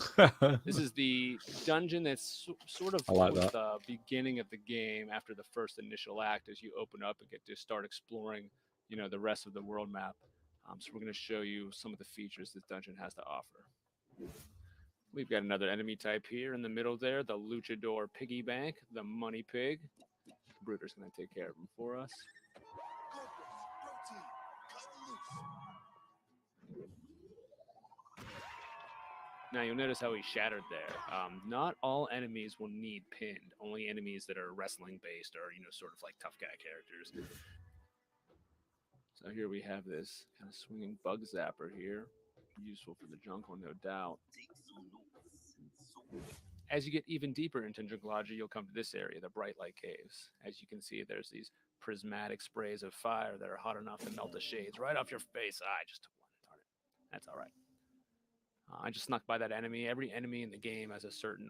This is the dungeon that's sort of I like towards that. the beginning of the game after the first initial act as you open up and get to start exploring, the rest of the world map. So we're going to show you some of the features this dungeon has to offer. We've got another enemy type here in the middle there, the Luchador Piggy Bank, the Money Pig. Bruder's going to take care of him for us. Now you'll notice how he shattered there. Not all enemies will need pinned. Only enemies that are wrestling based or sort of like tough guy characters. So here we have this kind of swinging bug zapper here, useful for the jungle, no doubt. As you get even deeper into Jungleology, you'll come to this area, the Bright Light Caves. As you can see, there's these prismatic sprays of fire that are hot enough to melt the shades right off your face. I just took one. Darn it. That's all right. I just snuck by that enemy. Every enemy in the game has a certain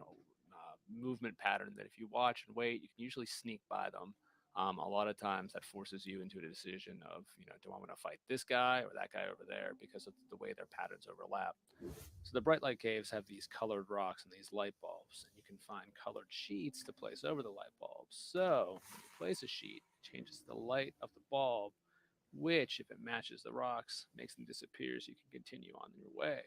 movement pattern that if you watch and wait, you can usually sneak by them. A lot of times that forces you into a decision of, do I want to fight this guy or that guy over there because of the way their patterns overlap. So the Bright Light Caves have these colored rocks and these light bulbs, and you can find colored sheets to place over the light bulbs. So when you place a sheet, it changes the light of the bulb, which, if it matches the rocks, makes them disappear so you can continue on your way.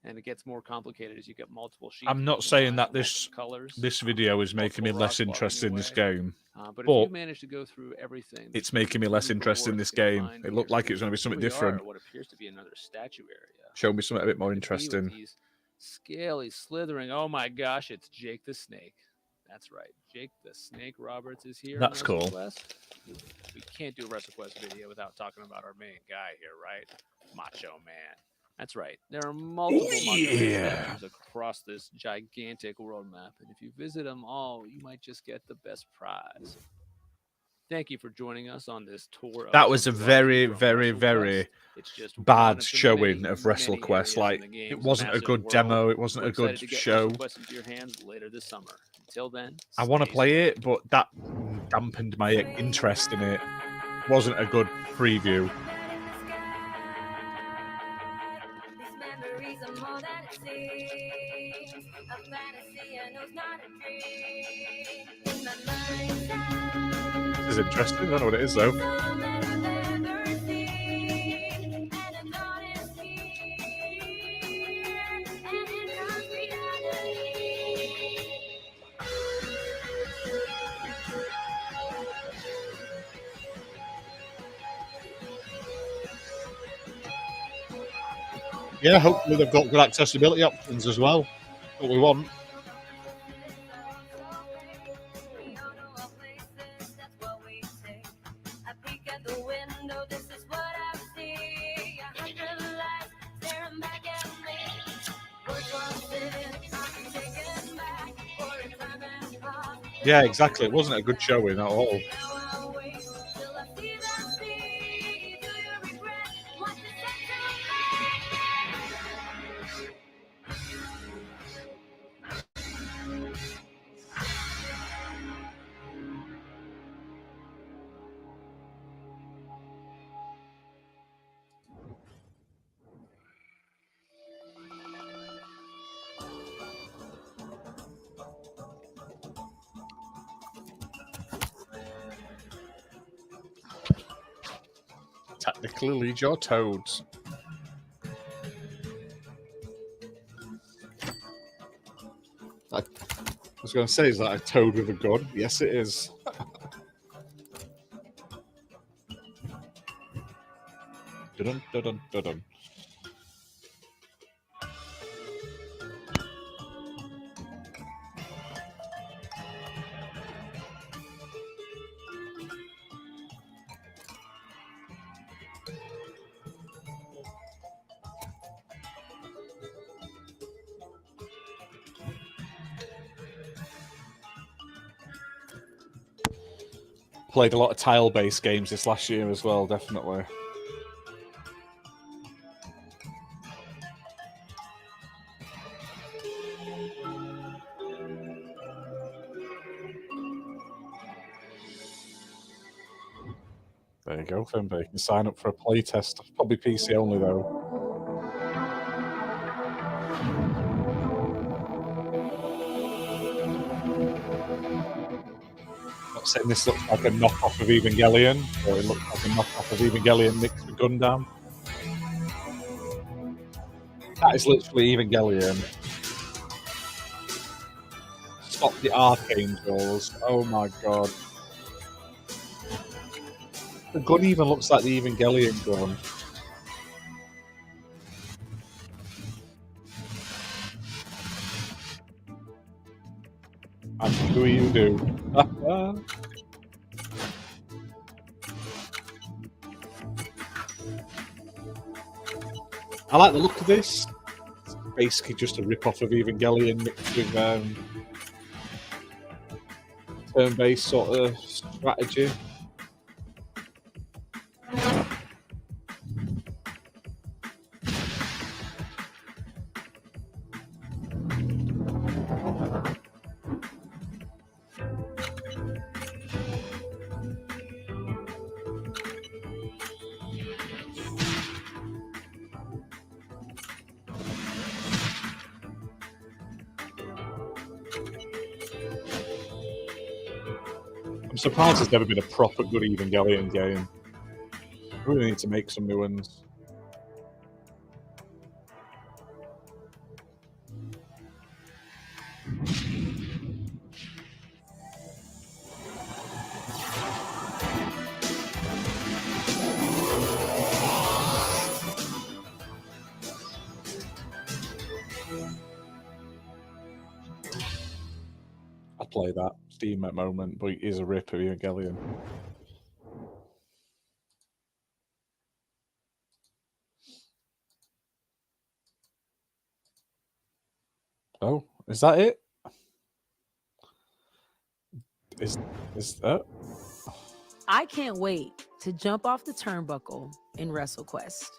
and it gets more complicated as you get multiple sheets. I'm you not can saying combine that multiple this colors, video is making me multiple less rock bar interested in this anyway. game, But if but you manage to go through everything, it's making me less interested in this game. It looked like it was going to be something we are different. at what appears to be another statue area. Show me something a bit more Could be with interesting. these scaly, slithering. Oh my gosh, it's Jake the Snake. That's right, Jake the Snake Roberts is here. That's on cool. WrestleQuest. We can't do a WrestleQuest video without talking about our main guy here, right? Macho Man. That's right. There are multiple Macho Man statues across this gigantic world map, and if you visit them all, you might just get the best prize. Thank you for joining us on this tour. That was a very, very, very bad showing of WrestleQuest. Like, it wasn't a good demo. It wasn't a good show. Into your hands later this summer. Until then, I want to play it, but that dampened my interest in it. Wasn't a good preview. This is interesting. I don't know what it is, though. Yeah, hopefully they've got good accessibility options as well. What we want. Yeah, exactly. It wasn't a good showing at all. Technically lead your toads. I was going to say, is that a toad with a gun? Yes, it is. Dun dun dun dun dun. Played a lot of tile-based games this last year as well, definitely. There you go, Fimby. You can sign up for a playtest. Probably PC only, though. Not saying this looks like a knockoff of Evangelion, or it looks like a knockoff of Evangelion mixed with Gundam. That is literally Evangelion. Stop the archangels. Oh my god. The gun even looks like the Evangelion gun. I'm sure you do. I like the look of this. It's basically just a rip-off of Evangelion mixed with turn-based sort of strategy. I'm surprised there's never been a proper good Evangelion game. We really need to make some new ones. I'd play that Steam at the moment, but it is a rip of Evangelion. Oh, is that it? Is that? I can't wait to jump off the turnbuckle in WrestleQuest.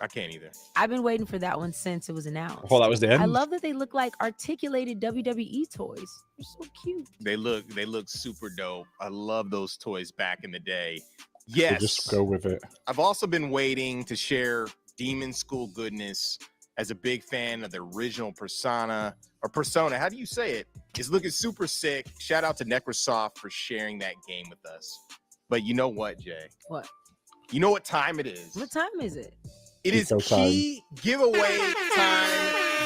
I can't either. I've been waiting for that one since it was announced. Oh, that was the end. I love that they look like articulated WWE toys. They're so cute. They look super dope. I love those toys back in the day. So Yes. just go with it. I've also been waiting to share Demon School goodness as a big fan of the original Persona. How do you say it? It's looking super sick. Shout out to Necrosoft for sharing that game with us. But you know what, Jay? What? You know what time it is? What time is it? It is key giveaway time.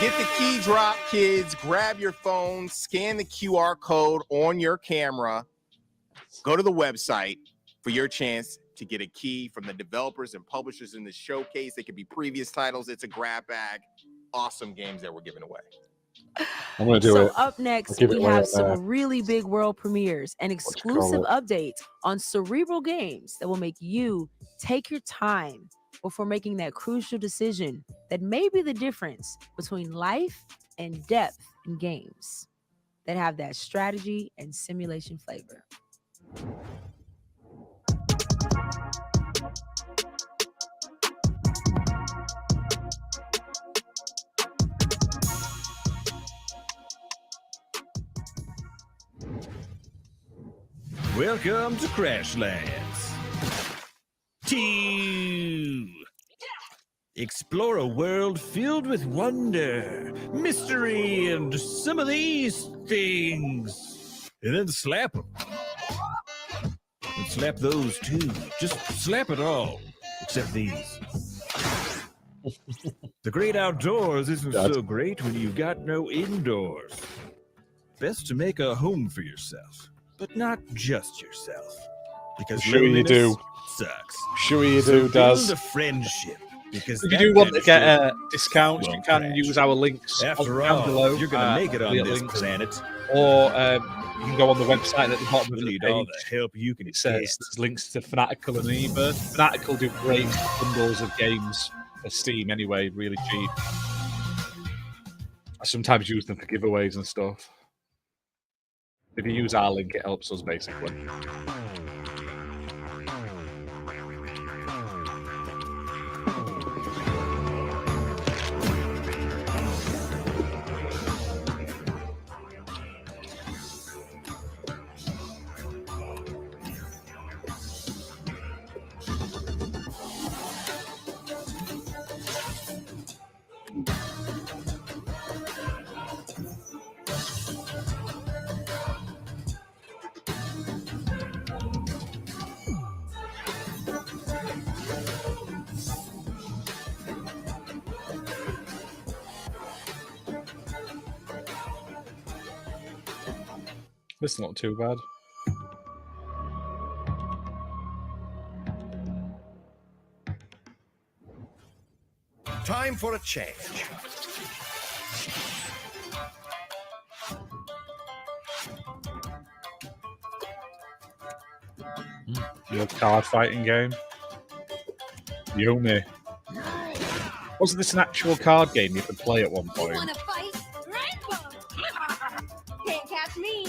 Get the key drop, kids. Grab your phone, scan the QR code on your camera, go to the website for your chance to get a key from the developers and publishers in the showcase. They could be previous titles. It's a grab bag. Awesome games that we're giving away. I'm going to do it. So up next, give it we away have on there. some really big world premieres and exclusive it? updates on Cerebral games that will make you take your time before making that crucial decision that may be the difference between life and depth in games that have that strategy and simulation flavor. Welcome to Crashlands. 2. Explore a world filled with wonder, mystery, and some of these things. And then slap them. And slap those too. Just slap it all. Except these. The great outdoors isn't so great when you've got no indoors. Best to make a home for yourself. But not just yourself. Because Sure you loneliness do. sucks. Sure you So do, Daz. build a friendship. Because If you that do want kind to of get shit discounts, you won't can crash. use our links After down all, below. you're gonna make it on affiliate this links. planet. Or you can go on the website at the bottom of the Need page. all the help you can It says get. there's links to Fanatical and Ebirth. Fanatical do great bundles of games for Steam anyway, really cheap. I sometimes use them for giveaways and stuff. If you use our link, it helps us basically. This is not too bad. Time for a change. Your card fighting game. Yumi. Wasn't this an actual card game you could play at one point? Wanna fight? Rainbow! Can't catch me.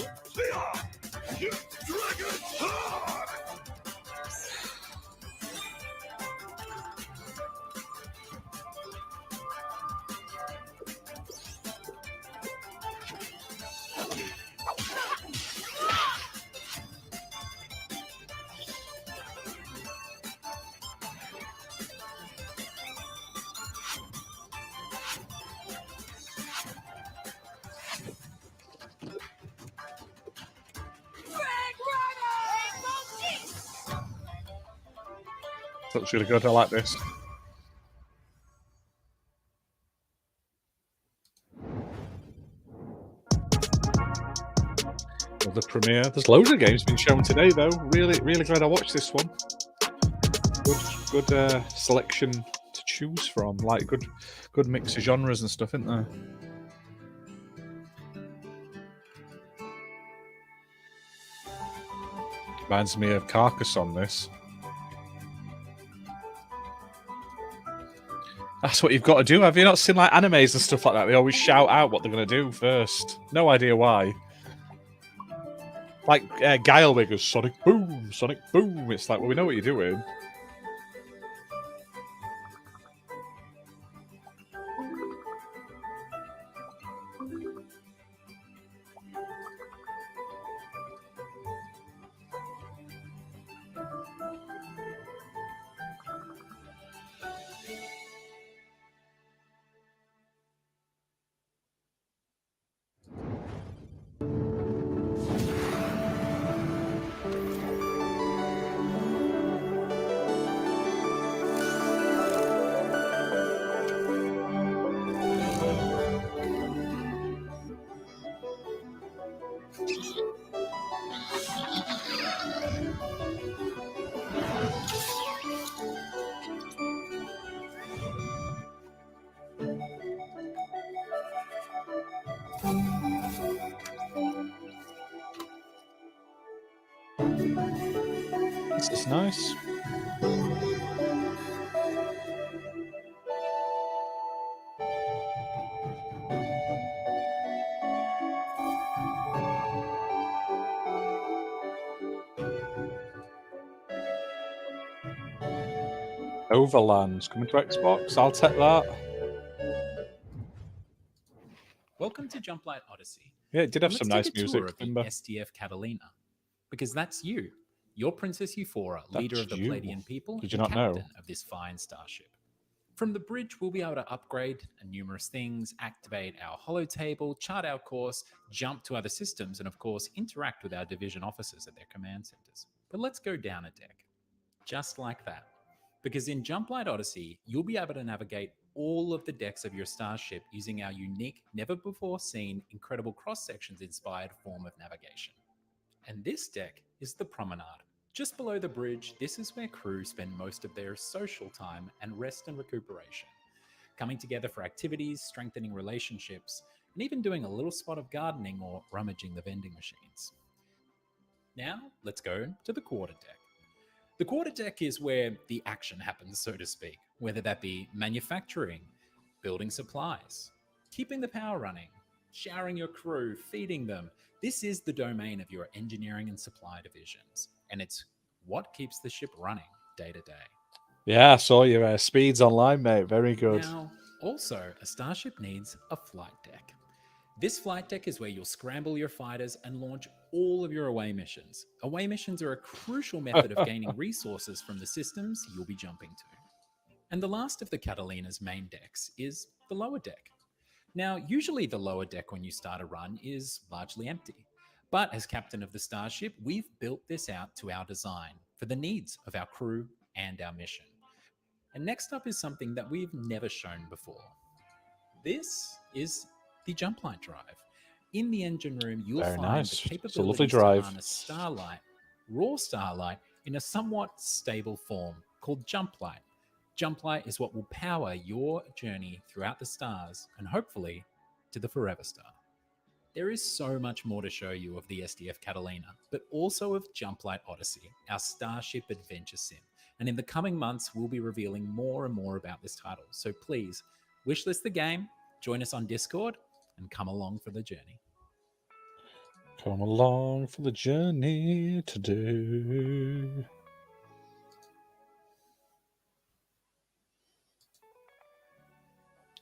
Looks really good. I like this. Another premiere. There's loads of games being shown today, though. Really, really glad I watched this one. Good selection to choose from. Like good mix of genres and stuff, isn't there? Reminds me of Carcassonne, this. That's what you've got to do. Have you not seen like animes and stuff like that? They always shout out what they're going to do first. No idea why. Like Guile goes, Sonic Boom, Sonic Boom. It's like, well, we know what you're doing. This is nice. Overland's coming to Xbox. I'll take that. Welcome to Jumplight Odyssey. Yeah, it did have And some let's nice take a music, tour of the remember? STF Catalina, because that's you. You're Princess Euphora, leader That's of the you. Palladian people, Did you and not know? captain of this fine starship. From the bridge, we'll be able to upgrade numerous things, activate our holo table, chart our course, jump to other systems, and of course, interact with our division officers at their command centers. But let's go down a deck. Just like that. Because in Jumplight Odyssey, you'll be able to navigate all of the decks of your starship using our unique, never-before-seen, incredible cross-sections inspired form of navigation. And this deck is the Promenade. Just below the bridge, this is where crew spend most of their social time and rest and recuperation, coming together for activities, strengthening relationships, and even doing a little spot of gardening or rummaging the vending machines. Now, let's go to the quarter deck. The quarter deck is where the action happens, so to speak, whether that be manufacturing, building supplies, keeping the power running, showering your crew, feeding them. This is the domain of your engineering and supply divisions, and it's what keeps the ship running day to day. Yeah, I saw your speeds online, mate. Very good. Now, also, a starship needs a flight deck. This flight deck is where you'll scramble your fighters and launch all of your away missions. Away missions are a crucial method of gaining resources from the systems you'll be jumping to. And the last of the Catalina's main decks is the lower deck. Now, usually the lower deck when you start a run is largely empty. But as captain of the starship, we've built this out to our design for the needs of our crew and our mission. And next up is something that we've never shown before. This is the Jumplight drive. In the engine room, you'll Very find nice. the It's a capabilities lovely to drive. harness starlight, raw starlight, in a somewhat stable form called Jumplight. Jumplight is what will power your journey throughout the stars and hopefully to the Forever Star. There is so much more to show you of the SDF Catalina, but also of Jumplight Odyssey, our Starship Adventure Sim. And in the coming months, we'll be revealing more and more about this title. So please, wishlist the game, join us on Discord, and come along for the journey. Come along for the journey today.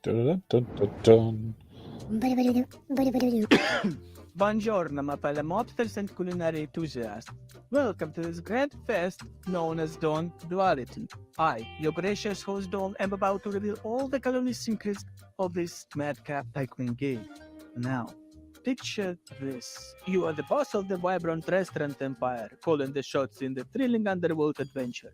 Dun, dun, dun, dun. Buongiorno, my fellow mobsters and culinary enthusiasts. Welcome to this grand fest known as Dawn Duality. I, your gracious host Dawn, am about to reveal all the culinary secrets of this madcap tycoon game. Now, picture this. You are the boss of the vibrant restaurant empire, calling the shots in the thrilling underworld adventure.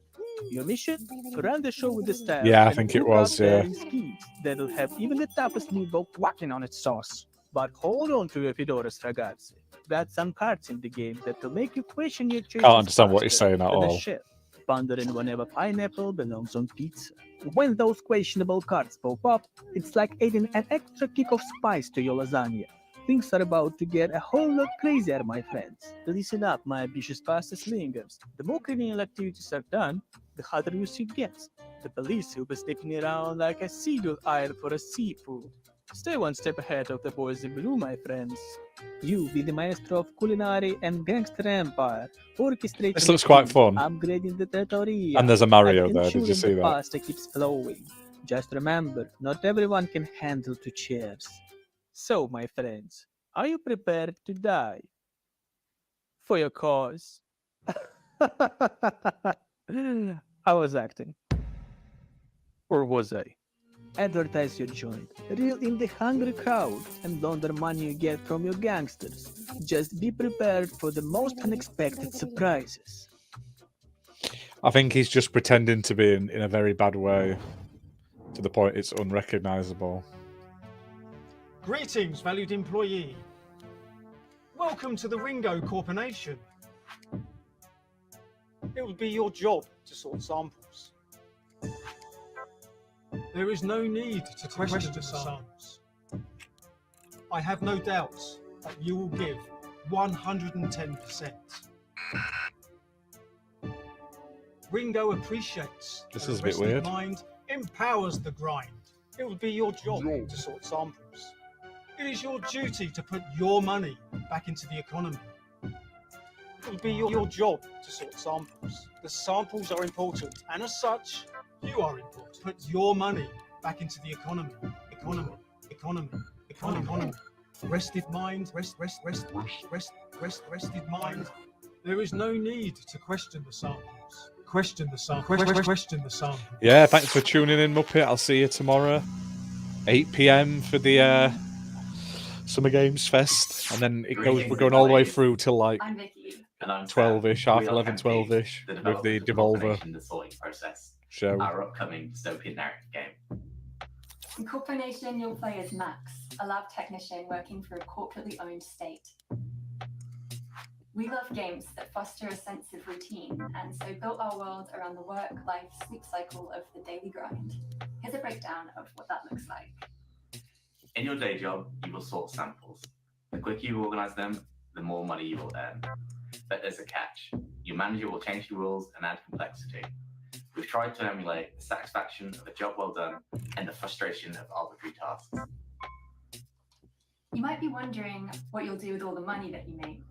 Your mission? Run the show with the style. Yeah, I and think it cook was, up yeah. daring schemes that'll have even the toughest meatball quacking on its sauce. But hold on to your fedoras, ragazzi. got some cards in the game that will make you question your choices. Can't understand what he's faster saying at than a all. chef pondering whenever pineapple belongs on pizza. When those questionable cards pop up, it's like adding an extra kick of spice to your lasagna. Things are about to get a whole lot crazier, my friends. Listen up, my ambitious pasta slingers. The more criminal activities are done, the harder your suit gets. The police will be sniffing around like a seagull aisle for a seafood. Stay one step ahead of the boys in blue, my friends. You be the maestro of culinary and gangster empire, orchestrating This looks quite fun. upgrading the trattoria, And there's a Mario and there, did you ensuring see the that? pasta keeps flowing. Just remember, not everyone can handle 2 chairs. So, my friends, are you prepared to die? For your cause. I was acting. Or was I? Advertise your joint, reel in the hungry crowd, and launder money you get from your gangsters. Just be prepared for the most unexpected surprises. I think he's just pretending to be in a very bad way, to the point it's unrecognisable. Greetings, valued employee. Welcome to the Ringo Corporation. It would be your job to sort samples. There is no need to question the samples. I have no doubts that you will give 110%. Ringo appreciates This that is a bit rested weird. mind empowers the grind. It would be your job to sort samples. It is your duty to put your money back into the economy. It would be your job to sort samples. The samples are important, and as such, you are important. Put your money back into the economy. Economy. Rested mind, rested mind. There is no need to question the samples. Question the sample. Yeah, thanks for tuning in, Muppet. I'll see you tomorrow, 8 p.m. for the Summer Games Fest, and then it goes. We're going all the way through till like I'm Vicky. And I'm 12ish, half We are 11, Campaign, 12ish, the with the developers of Devolver Corporation The Sorting Process, show. our upcoming dystopian narrative game. In Corpo Nation, you'll play as Max, a lab technician working for a corporately owned state. We love games that foster a sense of routine, and so built our world around the work, life, sleep cycle of the daily grind. Here's a breakdown of what that looks like. In your day job, you will sort samples. The quicker you organize them, the more money you will earn. But there's a catch. Your manager will change the rules and add complexity. We've tried to emulate the satisfaction of a job well done and the frustration of arbitrary tasks. You might be wondering what you'll do with all the money that you make.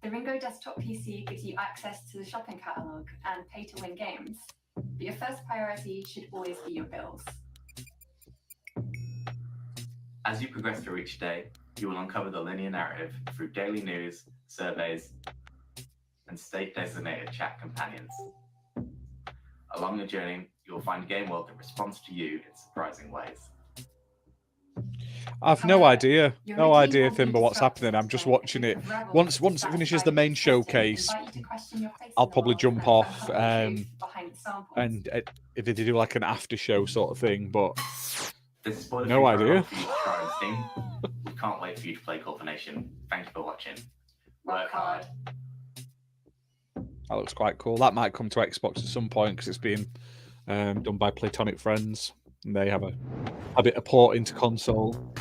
The Ringo desktop PC gives you access to the shopping catalog and pay-to-win games. But your first priority should always be your bills. As you progress through each day, you will uncover the linear narrative through daily news, surveys, and state-designated chat companions. Along the journey, you will find a game world that responds to you in surprising ways. I've no idea, Thimble, what's happening. I'm just watching it. Once it finishes the main showcase, I'll probably jump off and if they do like an after show sort of thing. But This is spoiler no idea. for you to try on Steam. We can't wait for you to play Corpo Nation. Thank you for watching. Work hard. That looks quite cool. That might come to Xbox at some point because it's being done by Platonic Friends, and they have a bit of port into console.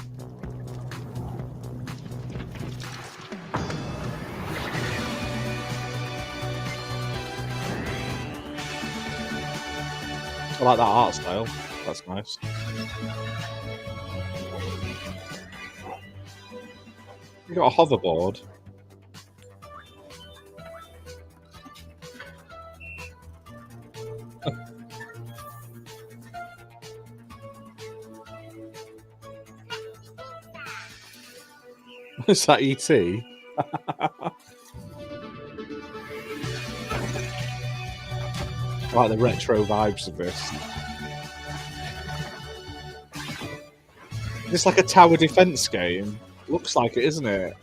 I like that art style. That's nice. You got a hoverboard. Is that ET? I like the retro vibes of this. It's like a tower defense game. Looks like it, isn't it?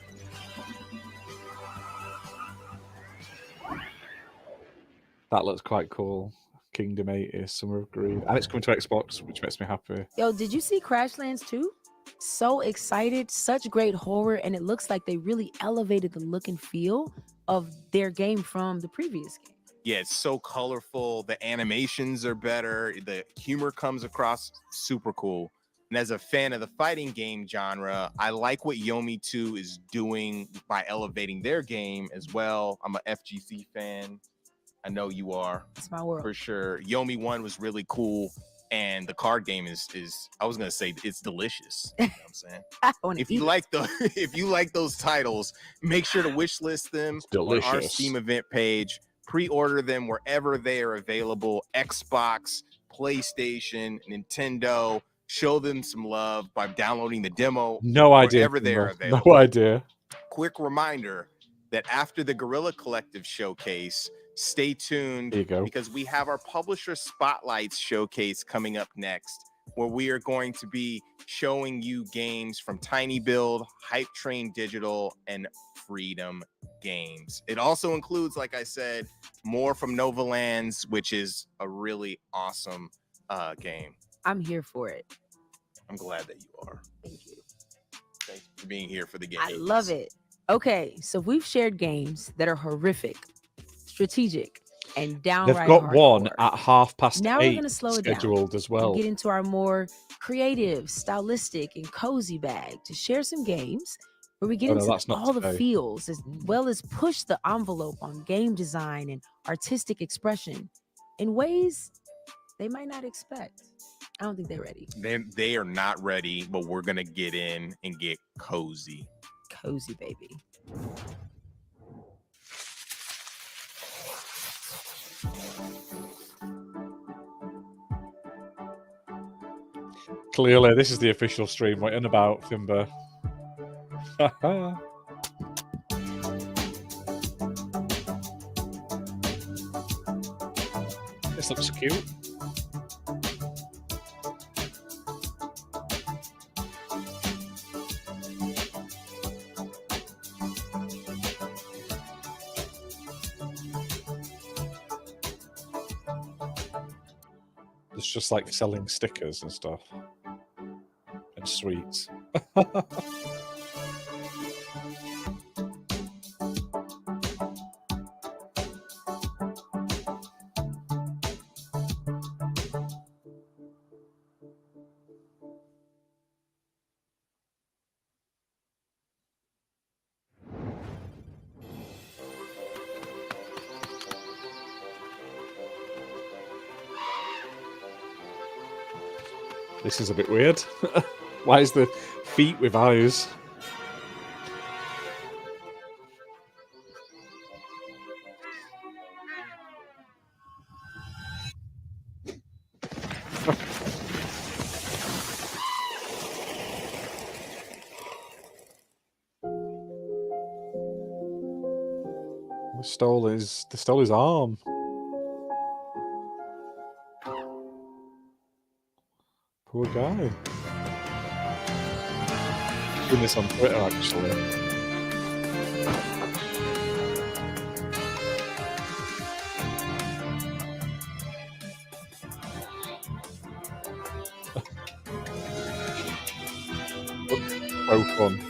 That looks quite cool. Kingdom 80, Summer of Greed. And it's coming to Xbox, which makes me happy. Yo, did you see Crashlands 2? So excited, such great horror, and it looks like they really elevated the look and feel of their game from the previous game. Yeah, it's so colorful. The animations are better. The humor comes across super cool. And as a fan of the fighting game genre, I like what Yomi 2 is doing by elevating their game as well. I'm a FGC fan. I know you are. It's my world. For sure. Yomi 1 was really cool. And the card game is I was gonna say it's delicious. You know what I'm saying? If you like those titles, make sure to wish list them on our Steam event page. Pre-order them wherever they are available. Xbox, PlayStation, Nintendo. Show them some love by downloading the demo. No idea. Wherever they are available. No idea. Quick reminder that after the Guerrilla Collective showcase, stay tuned because we have our publisher spotlights showcase coming up next, where we are going to be showing you games from Tiny Build, Hype Train Digital, and Freedom Games. It also includes, like I said, more from Nova Lands, which is a really awesome game. I'm here for it. I'm glad that you are. Thank you. Thanks for being here for the game. I love it. Okay, so we've shared games that are horrific, strategic, and downright They've got hardcore. one at 8:30 Now we're going to slow it down scheduled as well. and get into our more creative, stylistic, and cozy bag to share some games where we get Oh, no, into that's not all the today. feels as well as push the envelope on game design and artistic expression in ways they might not expect. I don't think they're ready. They are not ready, but we're gonna get in and get cozy. Cozy, baby. Clearly, this is the official stream. What in about, Fimber? This looks cute. It's just like selling stickers and stuff. And sweets. This is a bit weird. Why is the feet with eyes? They stole his arm. Poor guy. Doing this on Twitter, actually. So fun.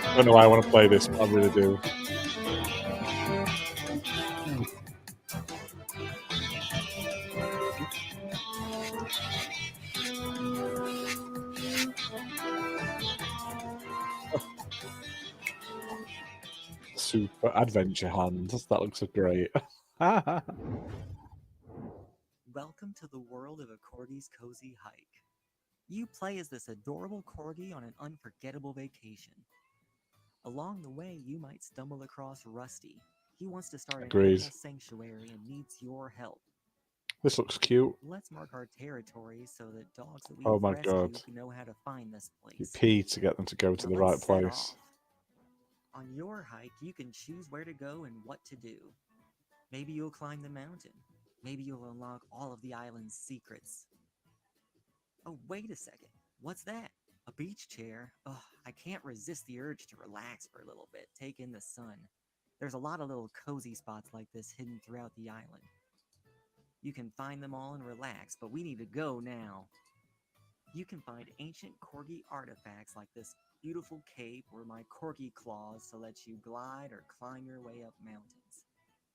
I don't know why I want to play this, but I really do. Super adventure hand. That looks great. Welcome to the world of a Corgi's cozy hike. You play as this adorable Corgi on an unforgettable vacation. Along the way, you might stumble across Rusty. He wants to start an Agreed. animal sanctuary and needs your help. This looks cute. Let's mark our territory so that dogs that we Oh my rescue God. know how to find this You place. pee to get them to go to the right place. On your hike, you can choose where to go and what to do. Maybe you'll climb the mountain. Maybe you'll unlock all of the island's secrets. Oh, wait a second. What's that? A beach chair? Oh, I can't resist the urge to relax for a little bit, take in the sun. There's a lot of little cozy spots like this hidden throughout the island. You can find them all and relax, but we need to go now. You can find ancient corgi artifacts like this beautiful cape or my corgi claws to let you glide or climb your way up mountains.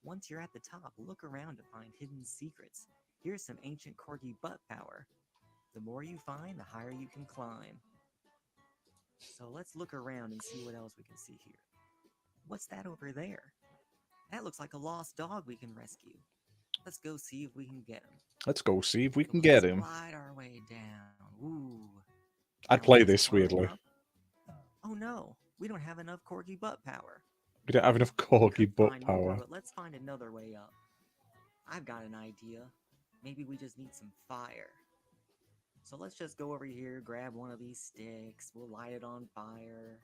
Once you're at the top, look around to find hidden secrets. Here's some ancient corgi butt power. The more you find, the higher you can climb. So let's look around and see what else we can see here. What's that over there? That looks like a lost dog we can rescue. Let's go see if we can get him. Let's go see if we can get him. Slide our way down. Ooh. I'd play this weirdly. Oh no, we don't have enough corgi butt power. We don't have enough corgi butt Find more, power. but let's find another way up. I've got an idea. Maybe we just need some fire. So let's just go over here, grab one of these sticks, we'll light it on fire,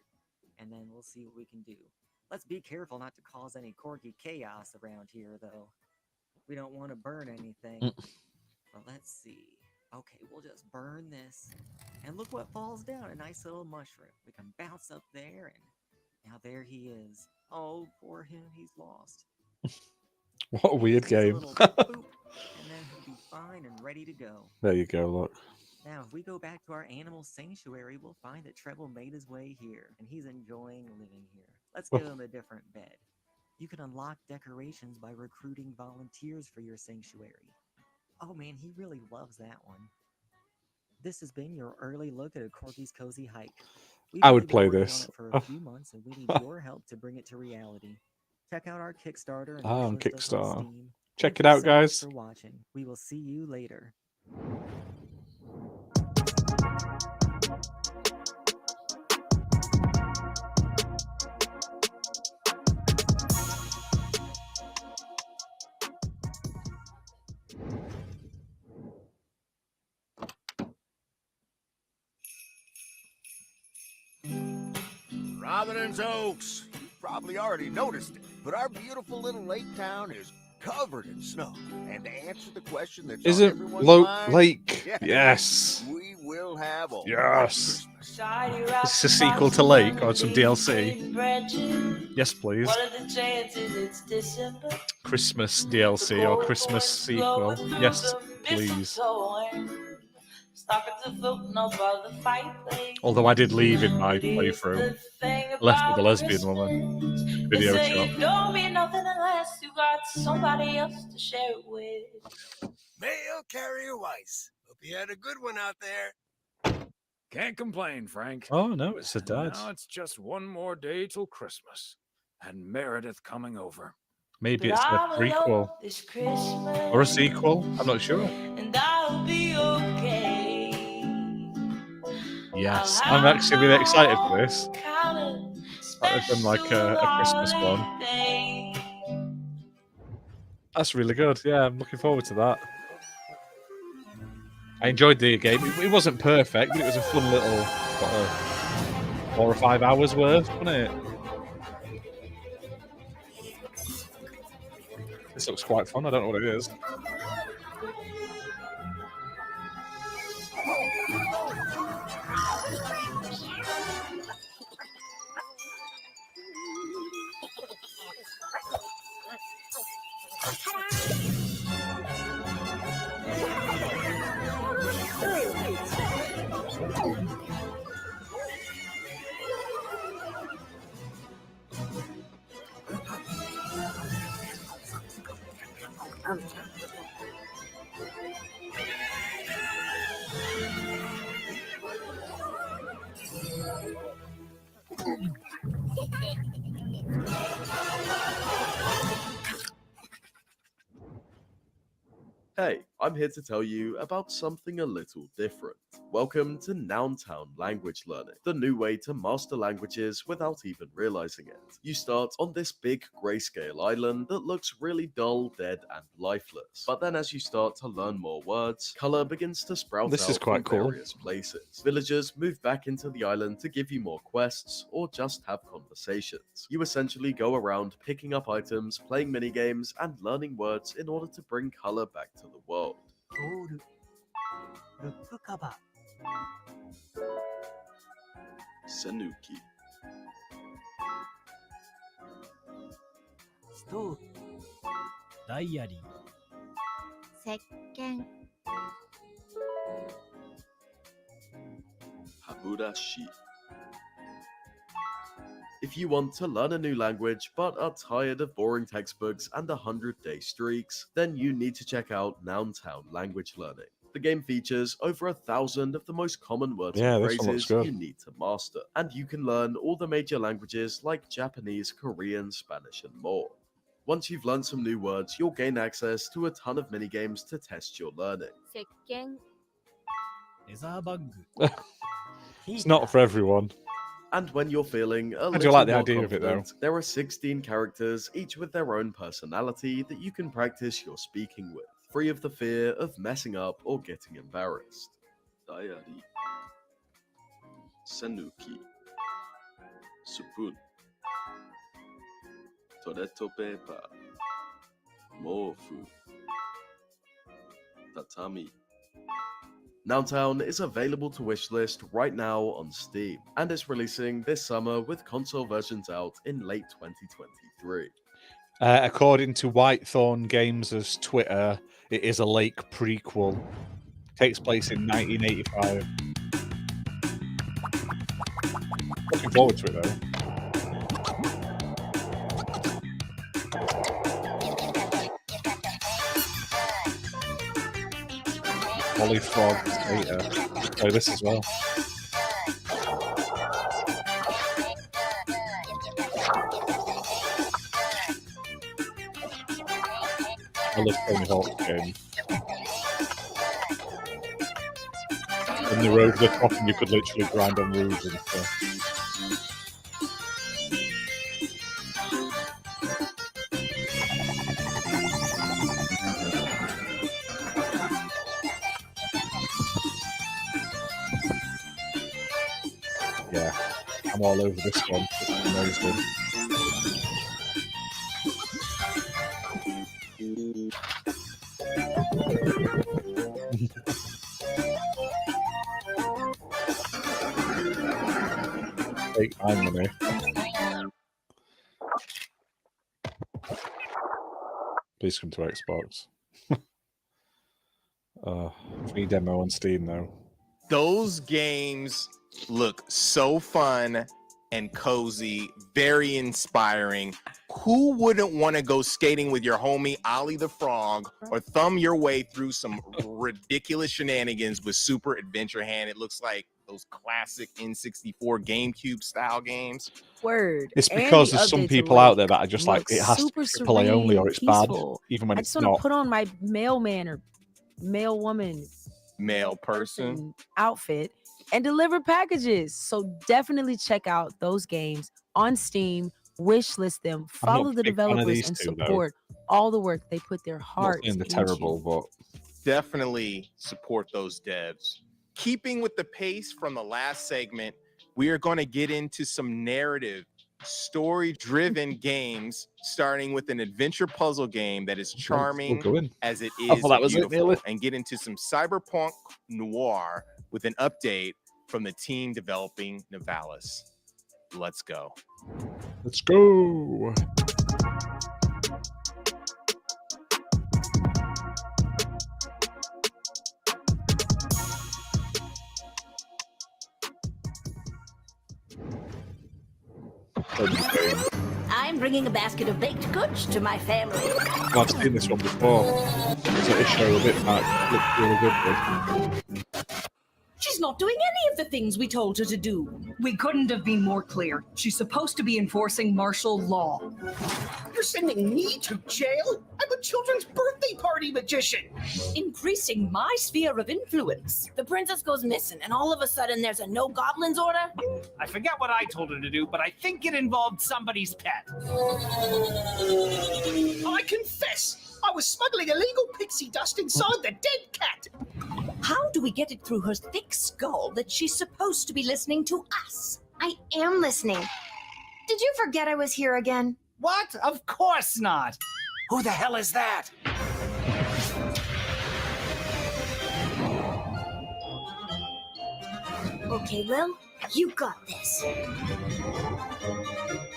and then we'll see what we can do. Let's be careful not to cause any corgi chaos around here, though. We don't want to burn anything. But let's see. Okay, we'll just burn this. And look what falls down, a nice little mushroom. We can bounce up there, and now there he is. Oh, poor him, he's lost. What a weird game. And then he'll be fine and ready to go. There you go, look. Now, if we go back to our animal sanctuary, we'll find that Treble made his way here, and he's enjoying living here. Let's give him a different bed. You can unlock decorations by recruiting volunteers for your sanctuary. Oh man, he really loves that one. This has been your early look at a Corgi's Cozy Hike. We've I only would been play working this. on it for a few months, and we need your help to bring it to reality. Check out our Kickstarter and On wishlist us on Kickstarter. Steam. Check Thank it you out, so much guys. for watching. We will see you later. Providence Oaks. You probably already noticed it, but our beautiful little lake town is covered in snow. And to answer the question that's on Isn't everyone's mind, Lake? yeah, Yes. we will have a Yes. Is this a sequel to Lake or some DLC? Yes, please. What are the chances it's December? Christmas DLC or Christmas sequel. Yes, please. Although I did leave in my playthrough. Left with the lesbian woman. Video They say shop. it don't mean nothing unless you got somebody else to share it with. Mail carrier Weiss. Hope you had a good one out there. Can't complain, Frank. Oh, no, it's a dad. Now it's just one more day till Christmas. And Meredith coming over. Maybe it's a prequel. This Christmas, Or a sequel. I'm not sure. and I'll be okay. Yes, I'm actually really excited for this. That has been like a Christmas one. That's really good. Yeah, I'm looking forward to that. I enjoyed the game. It wasn't perfect, but it was a fun little 4 or 5 hours worth, wasn't it? This looks quite fun. I don't know what it is. Hey, I'm here to tell you about something a little different. Welcome to Nountown Language Learning, the new way to master languages without even realizing it. You start on this big grayscale island that looks really dull, dead, and lifeless. But then as you start to learn more words, color begins to sprout This out is quite from cool. various places. Villagers move back into the island to give you more quests or just have conversations. You essentially go around picking up items, playing minigames, and learning words in order to bring color back to the world. Sanuki. Diary. Haburashi. If you want to learn a new language but are tired of boring textbooks and 100-day streaks, then you need to check out Nountown Language Learning. The game features over 1,000 of the most common words Yeah, and this one looks phrases good. you need to master, and you can learn all the major languages like Japanese, Korean, Spanish, and more. Once you've learned some new words, you'll gain access to a ton of minigames to test your learning. It's not for everyone. And when you're feeling a I do little like the more idea of it, though. confident, there are 16 characters, each with their own personality that you can practice your speaking with, free of the fear of messing up or getting embarrassed. Diary. Sanuki. Supun. Toretto Pepa. Mofu. Tatami. Nountown is available to wishlist right now on Steam, and is releasing this summer with console versions out in late 2023. According to Whitethorn Games' Twitter, it is a Lake prequel. Takes place in 1985. Looking forward to it, though. Molly Frog Skater. Oh, this as well. I love Tony Hawk's game. And they were over the top and you could literally grind on roofs and stuff. Yeah, I'm all over this one. It's amazing. Take my money. Please come to Xbox. Free demo on Steam though. Those games look so fun and cozy, very inspiring. Who wouldn't want to go skating with your homie Ollie the Frog or thumb your way through some ridiculous shenanigans with Super Adventure Hand? It looks like those classic N64 GameCube style games. Word. It's And because the there's some updates people are out like, there that are just like, look it has to super be AAA only or it's serene, bad, peaceful. even when I it's just want not. to put on my mailman or mail woman Male person outfit and deliver packages. So definitely check out those games on Steam, wishlist them, I'm not follow a the big fan of developers, these and two, though. support all the work they put their I'm not heart saying they're into. terrible, but definitely support those devs. Keeping with the pace from the last segment, we are going to get into some narrative, story-driven games, starting with an adventure puzzle game that is charming going. as it I is thought that was it, beautiful, nearly. and get into some cyberpunk noir with an update from the team developing Nivalis. Let's go. Let's go. I'm bringing a basket of baked goods to my family. Well, I've seen this one before. It's like a show a bit back. Looked really good. She's not not doing any of the things we told her to do. We couldn't have been more clear. She's supposed to be enforcing martial law. You're sending me to jail? I'm a children's birthday party magician. Increasing my sphere of influence. The princess goes missing, and all of a sudden there's a no goblins order? I forget what I told her to do, but I think it involved somebody's pet. I confess, I was smuggling illegal pixie dust inside the dead cat. How do we get it through her thick skull that she's supposed to be listening to us? I am listening. Did you forget I was here again? What? Of course not. Who the hell is that? Okay, Lil, you got this.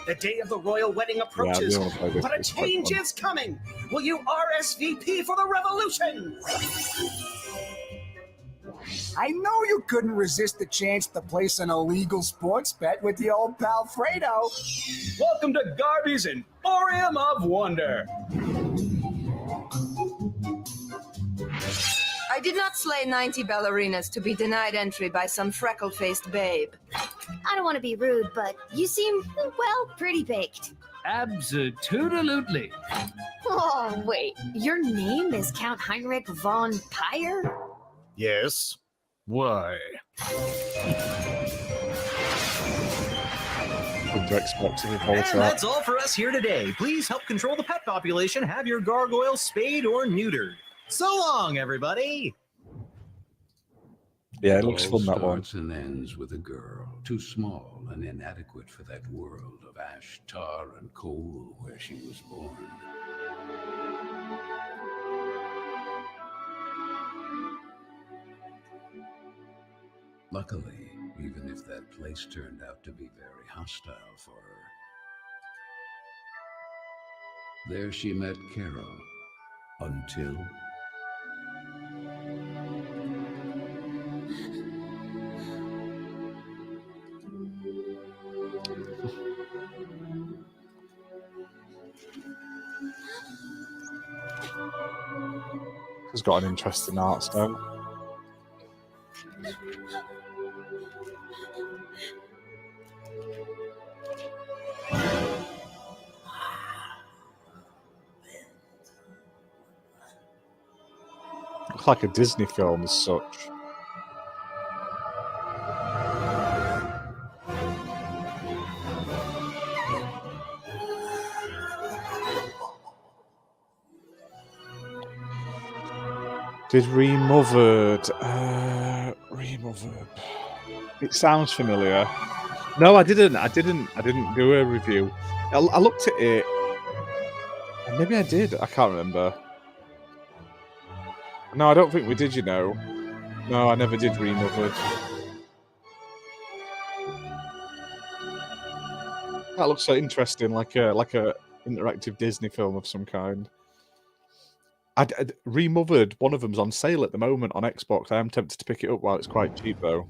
The day of the royal wedding approaches, Yeah, but a change is coming. Will you RSVP for the revolution? I know you couldn't resist the chance to place an illegal sports bet with the old pal Fredo. Welcome to Garby's Emporium of Wonder. I did not slay 90 ballerinas to be denied entry by some freckle-faced babe. I don't want to be rude, but you seem, well, pretty baked. Absolutely. Oh, wait. Your name is Count Heinrich von Pyre? Yes. Why? And that's all for us here today. Please help control the pet population. Have your gargoyle spayed or neutered. So long, everybody. Yeah, it looks fun, that one. Starts and ends with a girl, too small and inadequate for that world of ash, tar, and coal where she was born. Luckily, even if that place turned out to be very hostile for her, there she met Carol, until... It's got an interesting art style. Looks like a Disney film as such. Did Remothered. Remothered. It sounds familiar. No, I didn't. I didn't do a review. I looked at it. And maybe I did. I can't remember. No, I don't think we did, you know. No, I never did Remothered. That looks so interesting, like a interactive Disney film of some kind. Remothered, one of them's on sale at the moment on Xbox. I am tempted to pick it up while it's quite cheap, though.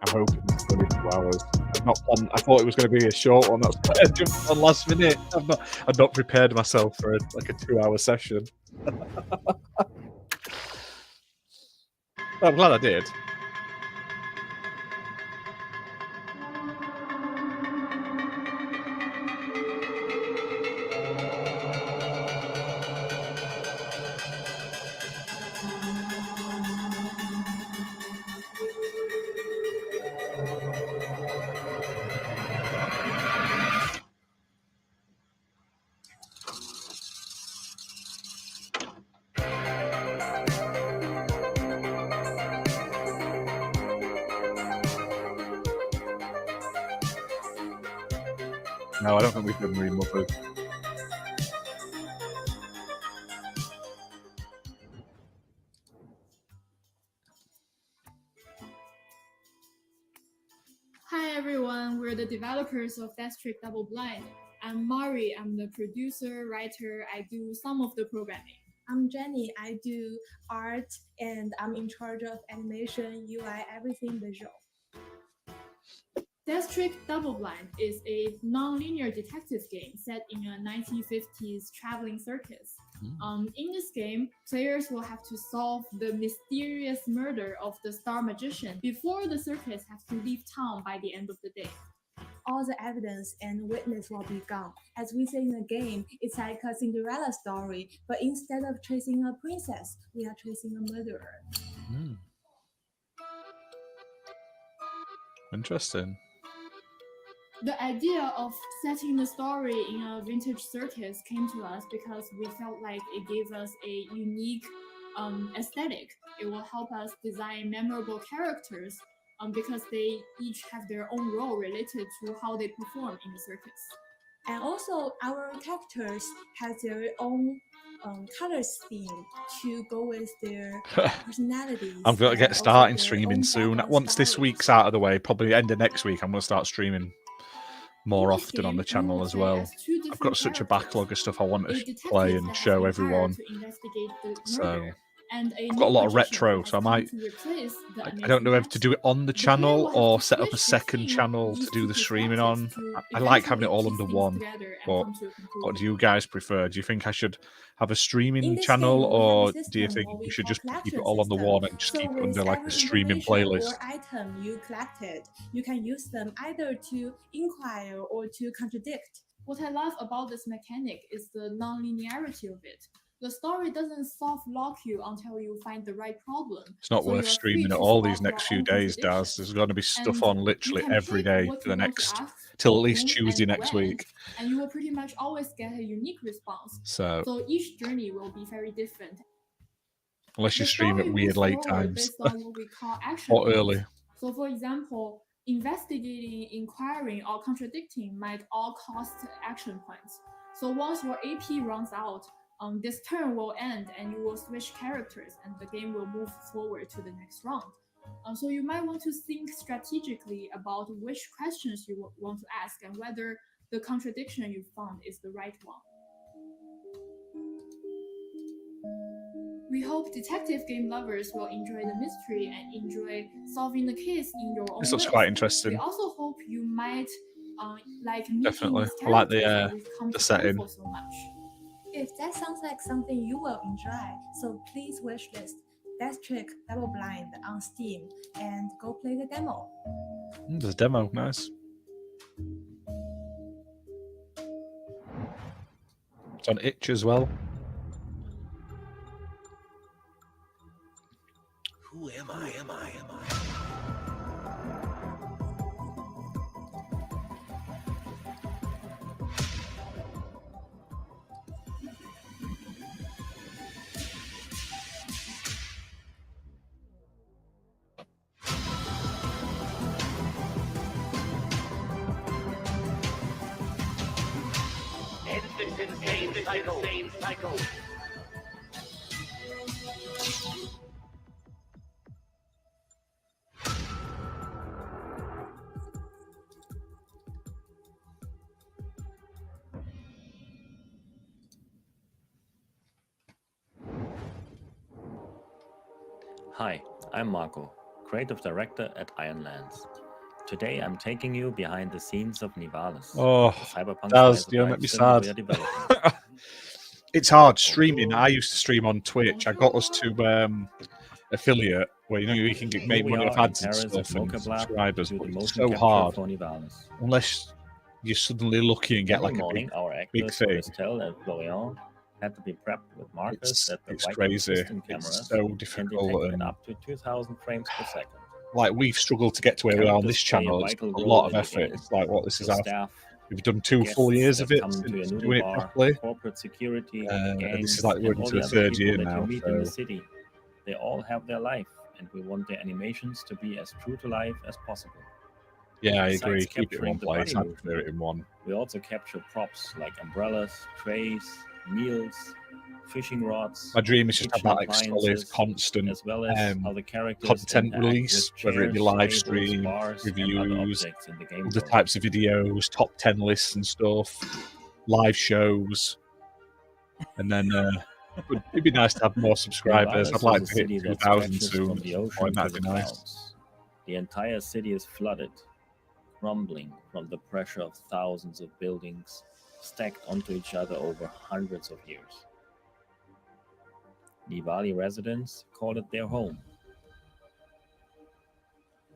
I'm hoping it's going to be 2 hours. I thought it was going to be a short one. That's why I jumped on last minute. I've not prepared myself for a 2-hour session. I'm glad I did. No, I don't think we've been Remothered. Hi everyone, we're the developers of Death Trip Double Blind. I'm Mari, I'm the producer, writer, I do some of the programming. I'm Jenny, I do art and I'm in charge of animation, UI, everything visual. Death Trip Double Blind is a non-linear detective game set in a 1950s traveling circus. In this game, players will have to solve the mysterious murder of the star magician before the circus has to leave town by the end of the day. All the evidence and witness will be gone. As we say in the game, it's like a Cinderella story, but instead of chasing a princess, we are chasing a murderer. Interesting. The idea of setting the story in a vintage circus came to us because we felt like it gave us a unique aesthetic. It will help us design memorable characters because they each have their own role related to how they perform in the circus. And also, our characters have their own color scheme to go with their personalities. I'm going to get and also starting their streaming own soon. background Once this stories. week's out of the way, probably end of next week, I'm going to start streaming more In this often on the game, you channel will as play well. as two I've got different such a characters. backlog of stuff I want A to detective play that and has show been everyone. hired to investigate the So murder, and I've got a new lot of magician retro, has so I come might. to replace the I don't amazing know if to do it on the The player channel will have or to set up a switch second between channel these to do two the streaming on. perspectives to I like having it all eventually under piece things one. together and But come to a what conclusion. do you guys prefer? Do you think I should have a In streaming this channel, game, we have a or do you system think what we we should call just keep it collection all on the system. one and just So keep it with under like a every streaming information playlist? or item you collected, you can use them either to inquire or to contradict. What I love about this mechanic is the non-linearity of it. The story doesn't soft lock you until you find the right problem. It's not so worth you're free streaming it to all spot these next your few own days, Daz. contradictions. There's going to be stuff And on you literally can every pick day what for you the want to next ask, till at least whom Tuesday and next when, week. and you will pretty much always get a unique response. So each journey will be very different. unless you The stream at story weird moves late forward times based on what we call action or points. early. So, for example, investigating, inquiring, or contradicting might all cost action points. So once your AP runs out, this turn will end and you will switch characters and the game will move forward to the next round. So you might want to think strategically about which questions you want to ask and whether the contradiction you found is the right one. We hope detective game lovers will enjoy the mystery and enjoy solving the case in your own This looks way. quite interesting. We also hope you might like meeting Definitely. these I like characters that we've come the to setting. play for so much. If that sounds like something you will enjoy, so please wishlist Death Trick Double Blind on Steam and go play the demo. There's a demo, nice. It's on itch as well. Who am I? Insane cycle. Hi, I'm Marco, creative director at Ironlands. Today I'm taking you behind the scenes of Nivalis. Oh, the cyberpunk Daz, slice of you life make me sim sad. we are developing. It's hard streaming. I used to stream on Twitch. I got us to affiliate where you can get make Here we money off are in ads and Paris stuff at and Mocha Blab subscribers, to but the it's motion so capture hard for Nivalis. unless you're suddenly lucky and get Every like a morning, big, our big actors, thing. Christelle and Florian, had to be prepped with markers that the It's white crazy. system It's cameras so can difficult detect and at up to 2,000 frames per second. like we've struggled to get to where we are on this Characters play a channel. It's vital a role lot of in the effort. game. It's like what this is The our staff, we've done 2 guests full years of that it come to since a noodle doing it bar, properly. corporate security, And gangs, this is like and we're all into the the other third people year that now. you meet in the So city. They all have their life, and we want their animations to be as true to life as possible. yeah, I Besides agree. Keep it in capturing one the place. body I prefer it in one. We also capture props like umbrellas, trays, meals, fishing rods. My dream is just to have kitchen that like solid, appliances, constant as well as how the characters content interact release, with whether it be chairs, live tables, stream, bars, and other reviews, objects in the game other world. types of videos, top 10 lists and stuff, live shows, and then it'd be nice to have more subscribers. Nivalis I'd like is to a hit city that 2,000 stretches soon. from the ocean Point, to that'd the be nice. clouds. The entire city is flooded, crumbling from the pressure of thousands of buildings stacked onto each other over hundreds of years. Nivali residents call it their home.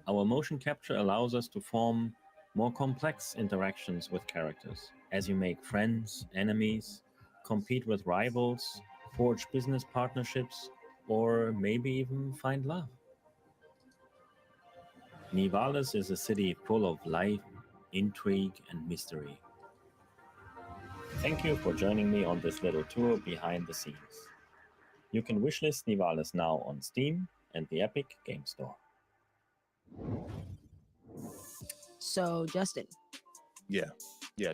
Our motion capture allows us to form more complex interactions with characters, as you make friends, enemies, compete with rivals, forge business partnerships, or maybe even find love. Nivalis is a city full of life, intrigue, and mystery. Thank you for joining me on this little tour behind the scenes. You can wishlist Nivalis now on Steam and the Epic Game Store. So, Justin, Yeah, Jay.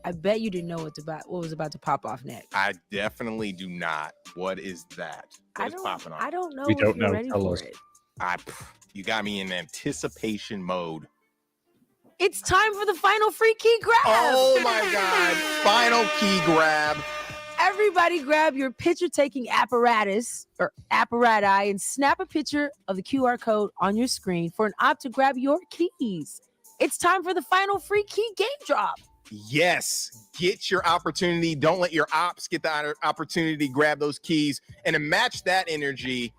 I bet you didn't know what was about to pop off next. I definitely do not. What is that? What is popping off? I don't know We if don't you're know. ready Tell for us. it. You got me in anticipation mode. It's time for the final free key grab. Oh my God. Final key grab. Everybody grab your picture-taking apparatus or apparati and snap a picture of the QR code on your screen for an opt to grab your keys. It's time for the final free key game drop. Yes, get your opportunity. Don't let your ops get the opportunity to grab those keys. And to match that energy,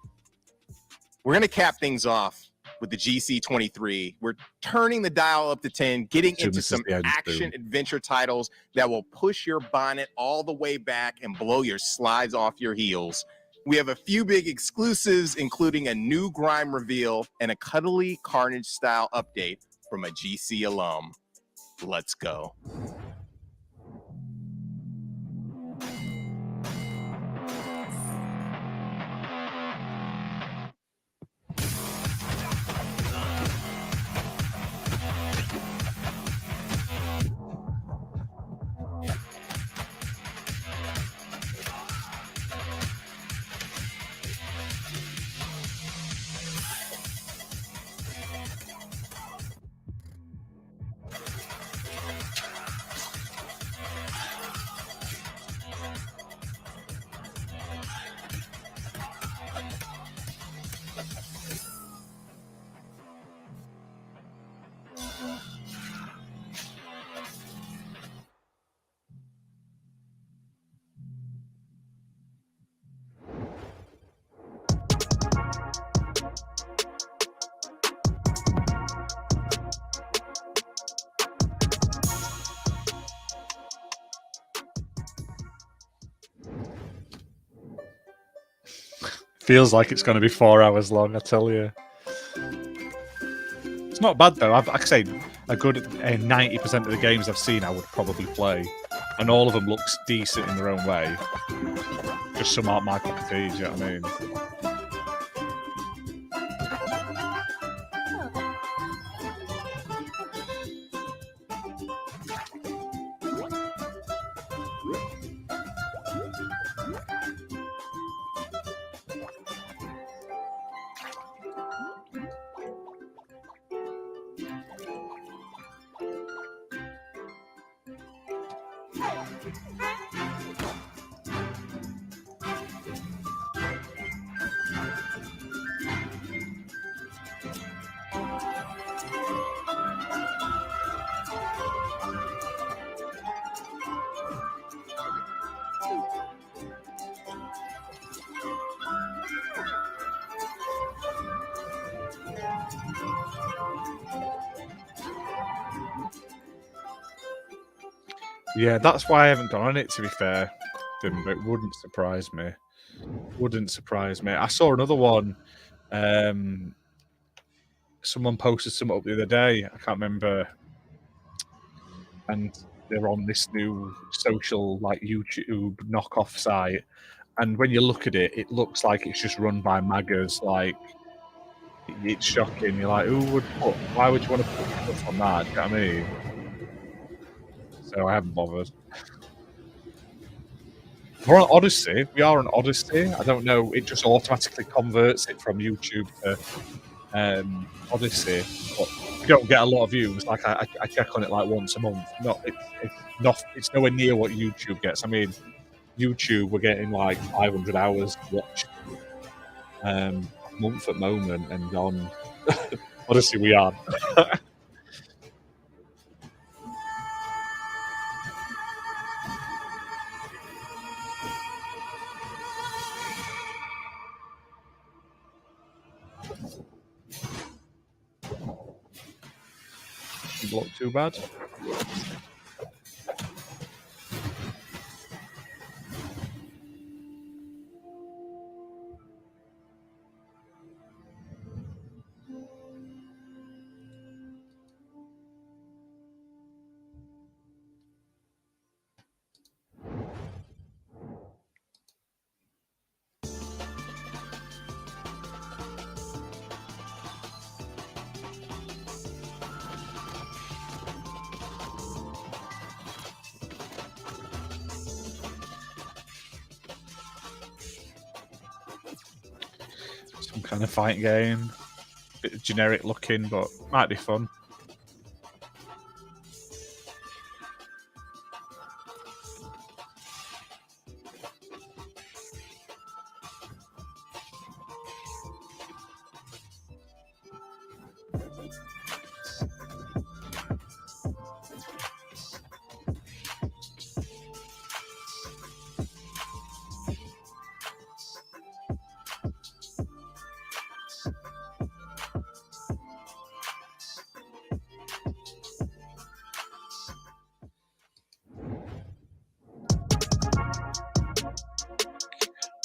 we're going to cap things off with the GC23. We're turning the dial up to 10, getting into some action adventure titles that will push your bonnet all the way back and blow your slides off your heels. We have a few big exclusives, including a new Grime reveal and a cuddly Carnage style update from a GC alum. Let's go. Feels like it's going to be 4 hours long, I tell you. It's not bad though. Like I say, a good 90% of the games I've seen I would probably play, and all of them looks decent in their own way. Just some aren't my cup of tea, do you know what I mean? Yeah, that's why I haven't gone on it, to be fair. But it wouldn't surprise me. Wouldn't surprise me. I saw another one. Someone posted something up the other day. I can't remember. And they're on this new social, like, YouTube knockoff site. And when you look at it, it looks like it's just run by MAGAs. Like, it's shocking. You're like, why would you want to put stuff on that? Do you know what I mean? So I haven't bothered. We're on Odyssey. We are on Odyssey. I don't know. It just automatically converts it from YouTube to Odyssey. But we don't get a lot of views. Like I check on it like once a month. It's nowhere near what YouTube gets. I mean, YouTube we're getting like 500 hours to watch a month at the moment, and on Odyssey we are. Doesn't look too bad. Some kind of fight game. Bit generic looking, but might be fun.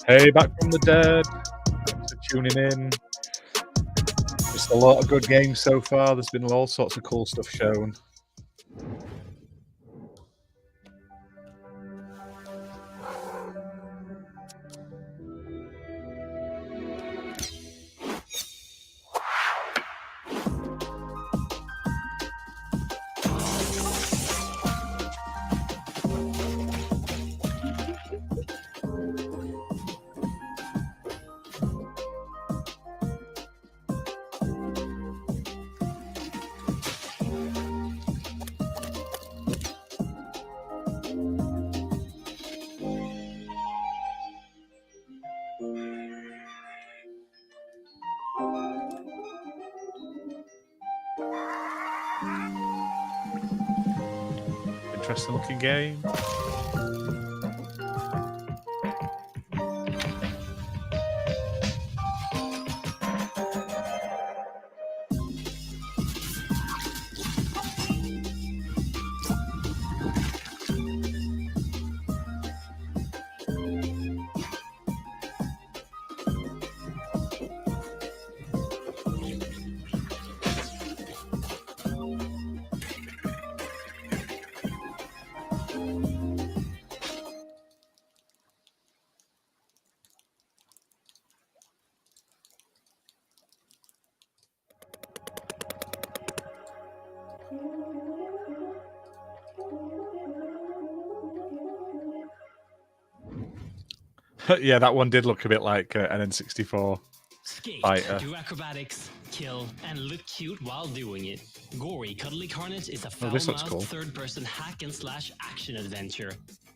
Hey, back from the dead. Thanks for tuning in. Just a lot of good games so far. There's been all sorts of cool stuff shown. Interesting looking game. Yeah, that one did look a bit like an N64 Skate, fighter. do acrobatics, kill, and look cute while doing it. Gory Cuddly Carnage is a Oh, this looks foul-mouthed cool. third-person hack-and-slash action adventure.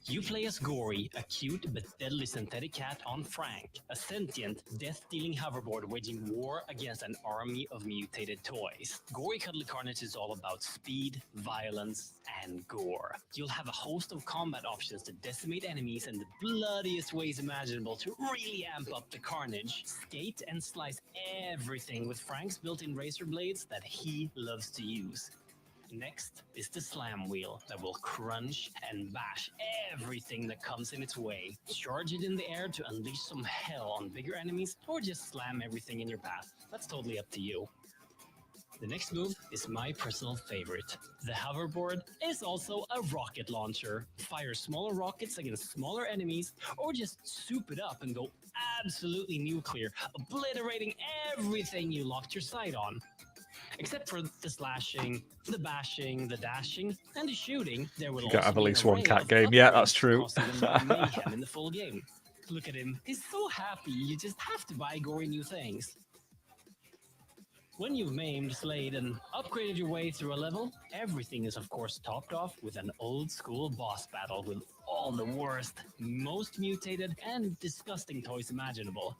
You play as Gory, a cute but deadly synthetic cat on Frank, a sentient, death-dealing hoverboard waging war against an army of mutated toys. Gory Cuddly Carnage is all about speed, violence, and gore. You'll have a host of combat options to decimate enemies in the bloodiest ways imaginable to really amp up the carnage. Skate and slice everything with Frank's built-in razor blades that he loves to use. Next is the slam wheel that will crunch and bash everything that comes in its way. Charge it in the air to unleash some hell on bigger enemies, or just slam everything in your path. That's totally up to you. The next move is my personal favorite. The hoverboard is also a rocket launcher. Fire smaller rockets against smaller enemies, or just soup it up and go absolutely nuclear, obliterating everything you locked your sight on. Except for the slashing, the bashing, the dashing, and the shooting, there will You gotta also have at be least an one array cat of game. Yeah, that's upgrades, true. causing even more mayhem in the full game. Look at him. He's so happy, you just have to buy gory new things. When you've maimed, slayed, and upgraded your way through a level, everything is of course topped off with an old school boss battle with all the worst, most mutated, and disgusting toys imaginable.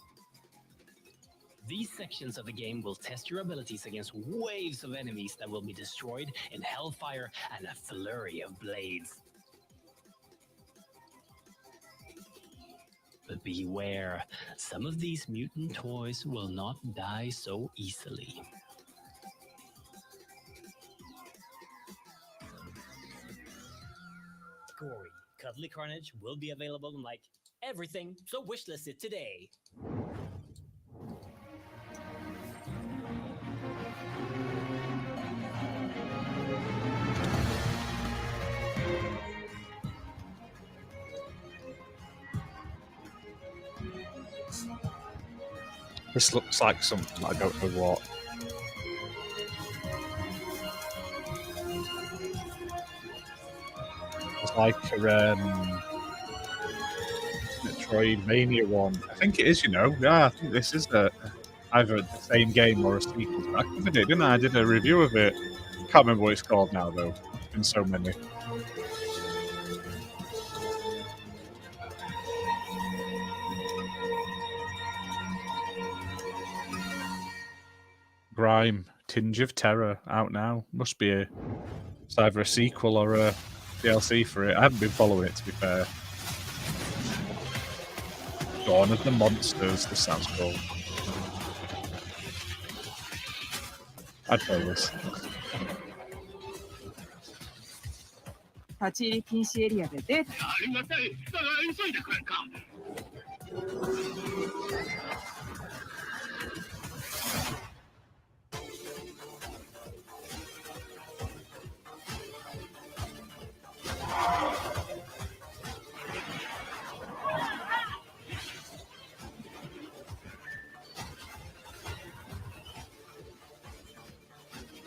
These sections of the game will test your abilities against waves of enemies that will be destroyed in hellfire and a flurry of blades. But beware, some of these mutant toys will not die so easily. Gory, cuddly carnage will be available in like everything, so wishlist it today. This looks like something I don't know what. It's like a Metroidvania one. I think it is, you know. Yeah, I think this is either the same game or a sequel. I covered it, didn't I? I did a review of it. Can't remember what it's called now, though. There's been so many. Grime, Tinge of Terror, out now. Must be it's either a sequel or a DLC for it. I haven't been following it, to be fair. Dawn of the Monsters, this sounds cool. I'd play this. 立ち入り禁止エリアでデータ。ありがたい。だが急いでくれんか。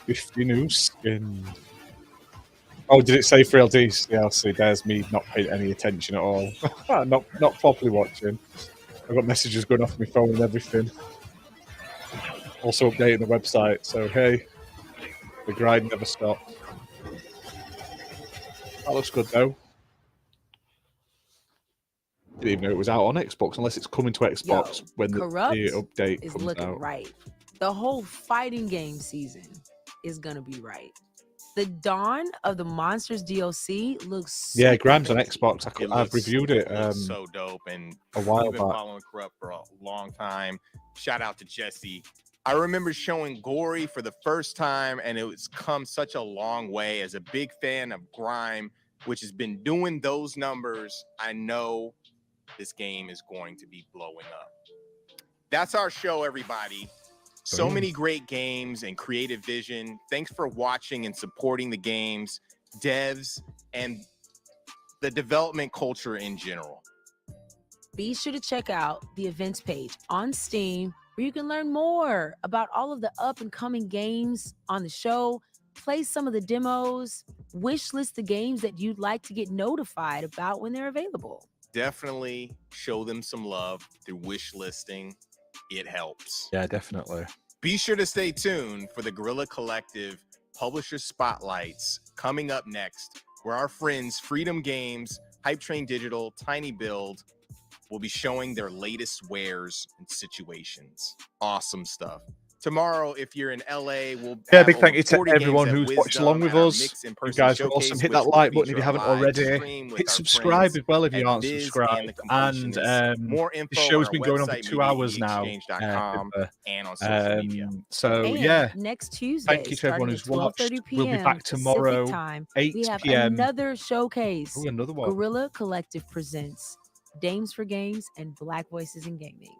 $50 new skins. Oh, did it say for DLC? There's me not paying any attention at all. not properly watching. I've got messages going off my phone and everything. Also updating the website, so hey, the grind never stops. That looks good though. Didn't even know it was out on Xbox, unless it's coming to Xbox when the update is comes looking out. right. The whole fighting game season is gonna be right. The Dawn of the Monsters DLC looks Yeah, super Grime's on crazy. Xbox. I've reviewed it looks so dope, and a while we've been back. following Corrupt for a long time. Shout out to Jesse. I remember showing Gory for the first time, and it's come such a long way. As a big fan of Grime, which has been doing those numbers, I know this game is going to be blowing up. That's our show, everybody. So many great games and creative vision. Thanks for watching and supporting the games, devs, and the development culture in general. Be sure to check out the events page on Steam, where you can learn more about all of the up and coming games on the show, play some of the demos, wish list the games that you'd like to get notified about when they're available. Definitely show them some love through wish listing. It helps. Yeah, definitely. Be sure to stay tuned for the Guerrilla Collective Publisher Spotlights coming up next, where our friends Freedom Games, Hype Train Digital, Tiny Build will be showing their latest wares and situations. Awesome stuff. Tomorrow, if you're in LA, we'll Yeah, big thank you to everyone who's watched along with us. You guys are awesome. Hit that like button if you haven't already. Hit subscribe as well if you aren't subscribed. And the show's been going on for 2 hours now. And on social media. So And yeah, next Tuesday, thank you to everyone who's watched. 12:30 We'll be p.m. back tomorrow, Pacific time. 8 We have p.m. another showcase. Ooh, another one. Guerrilla Collective presents Dames for Games and Black Voices in Gaming.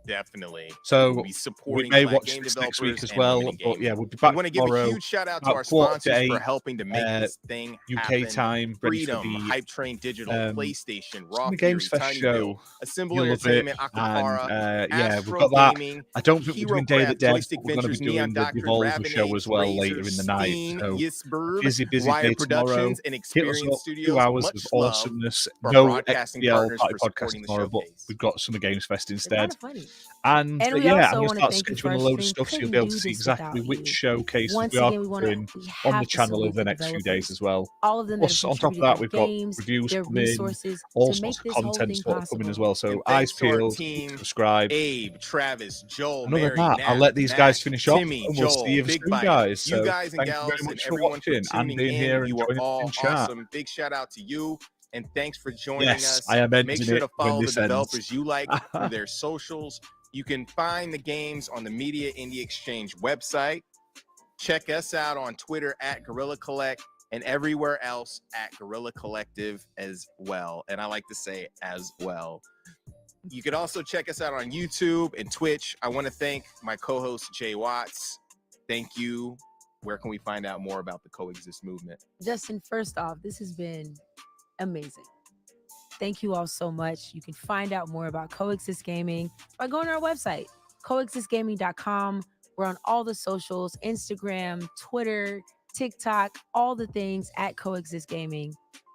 Definitely. So we'll be supporting we may Black watch game this next week developers as and well. women in But gaming. yeah, we'll be back We want to give tomorrow. a huge shout out to about our 4 to sponsors for 8, helping to make this thing UK happen. time. Ready for Freedom, the Hype Train Digital, PlayStation, Raw the Fury, Games Fest Tiny show. Build, Assemble You'll love it. Entertainment, Akapara, And yeah, we've Astro got that. Gaming, I don't think we're doing Day of the HeroCraft, Dead. Joystick We're going to be Ventures, doing Neon the Doctrine, Devolver show Raven as well Razor, later in the night. Steam, So Yisburb, busy Wire day tomorrow. Productions, and Hit us Experience up. Studios. 2 hours Much of love awesomeness. for our No broadcasting XBL partners Party for podcast supporting the tomorrow, but showcase. we've got Summer Games Fest They're instead. kind of funny. And And we yeah, also I'm going wanna to start thank you for scheduling a our load of stream. stuff so you'll Couldn't be able do to see this exactly without which you. showcases Once we are again, we covering have on the to channel salute over the the next few days developers. as well. All of them that Plus, have on top of contributed that, their we've got games, reviews their coming, resources all to make sorts of this whole content thing sort of coming as well. So And eyes thanks to our peeled, team, subscribe. Abe, Travis, Joel, And other Mary, than that, I'll Nat, let these Matt, guys finish off, Timmy, and we'll Joel, see you Big soon, Bite. guys. So You guys and thank you gals very and much for everyone for watching and tuning being in. here and You are joining us all in chat. awesome. Big shout out to you. And thanks for joining Yes, us. I am Make ending sure it to when follow the this ends. developers you like through their socials. You can find the games on the Media Indie Exchange website. Check us out on Twitter at Guerrilla Collect and everywhere else at Guerrilla Collective as well. And I like to say as well. You can also check us out on YouTube and Twitch. I want to thank my co-host, Jay Watts. Thank you. Where can we find out more about the Coexist movement? Justin, first off, this has been amazing. Thank you all so much. You can find out more about Coexist Gaming by going to our website, coexistgaming.com. We're on all the socials, Instagram, Twitter, TikTok, all the things at Coexist Gaming.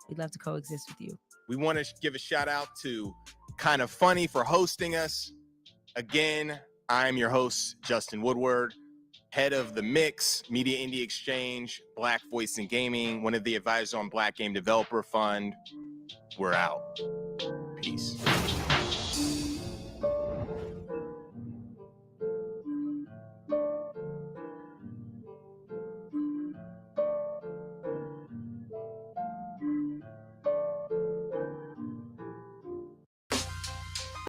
We'd love to coexist with you. We want to give a shout out to Kind of Funny for hosting us. Again, I'm your host, Justin Woodward, head of the Mix, Media Indie Exchange, Black Voice in Gaming, one of the advisors on Black Game Developer Fund. We're out.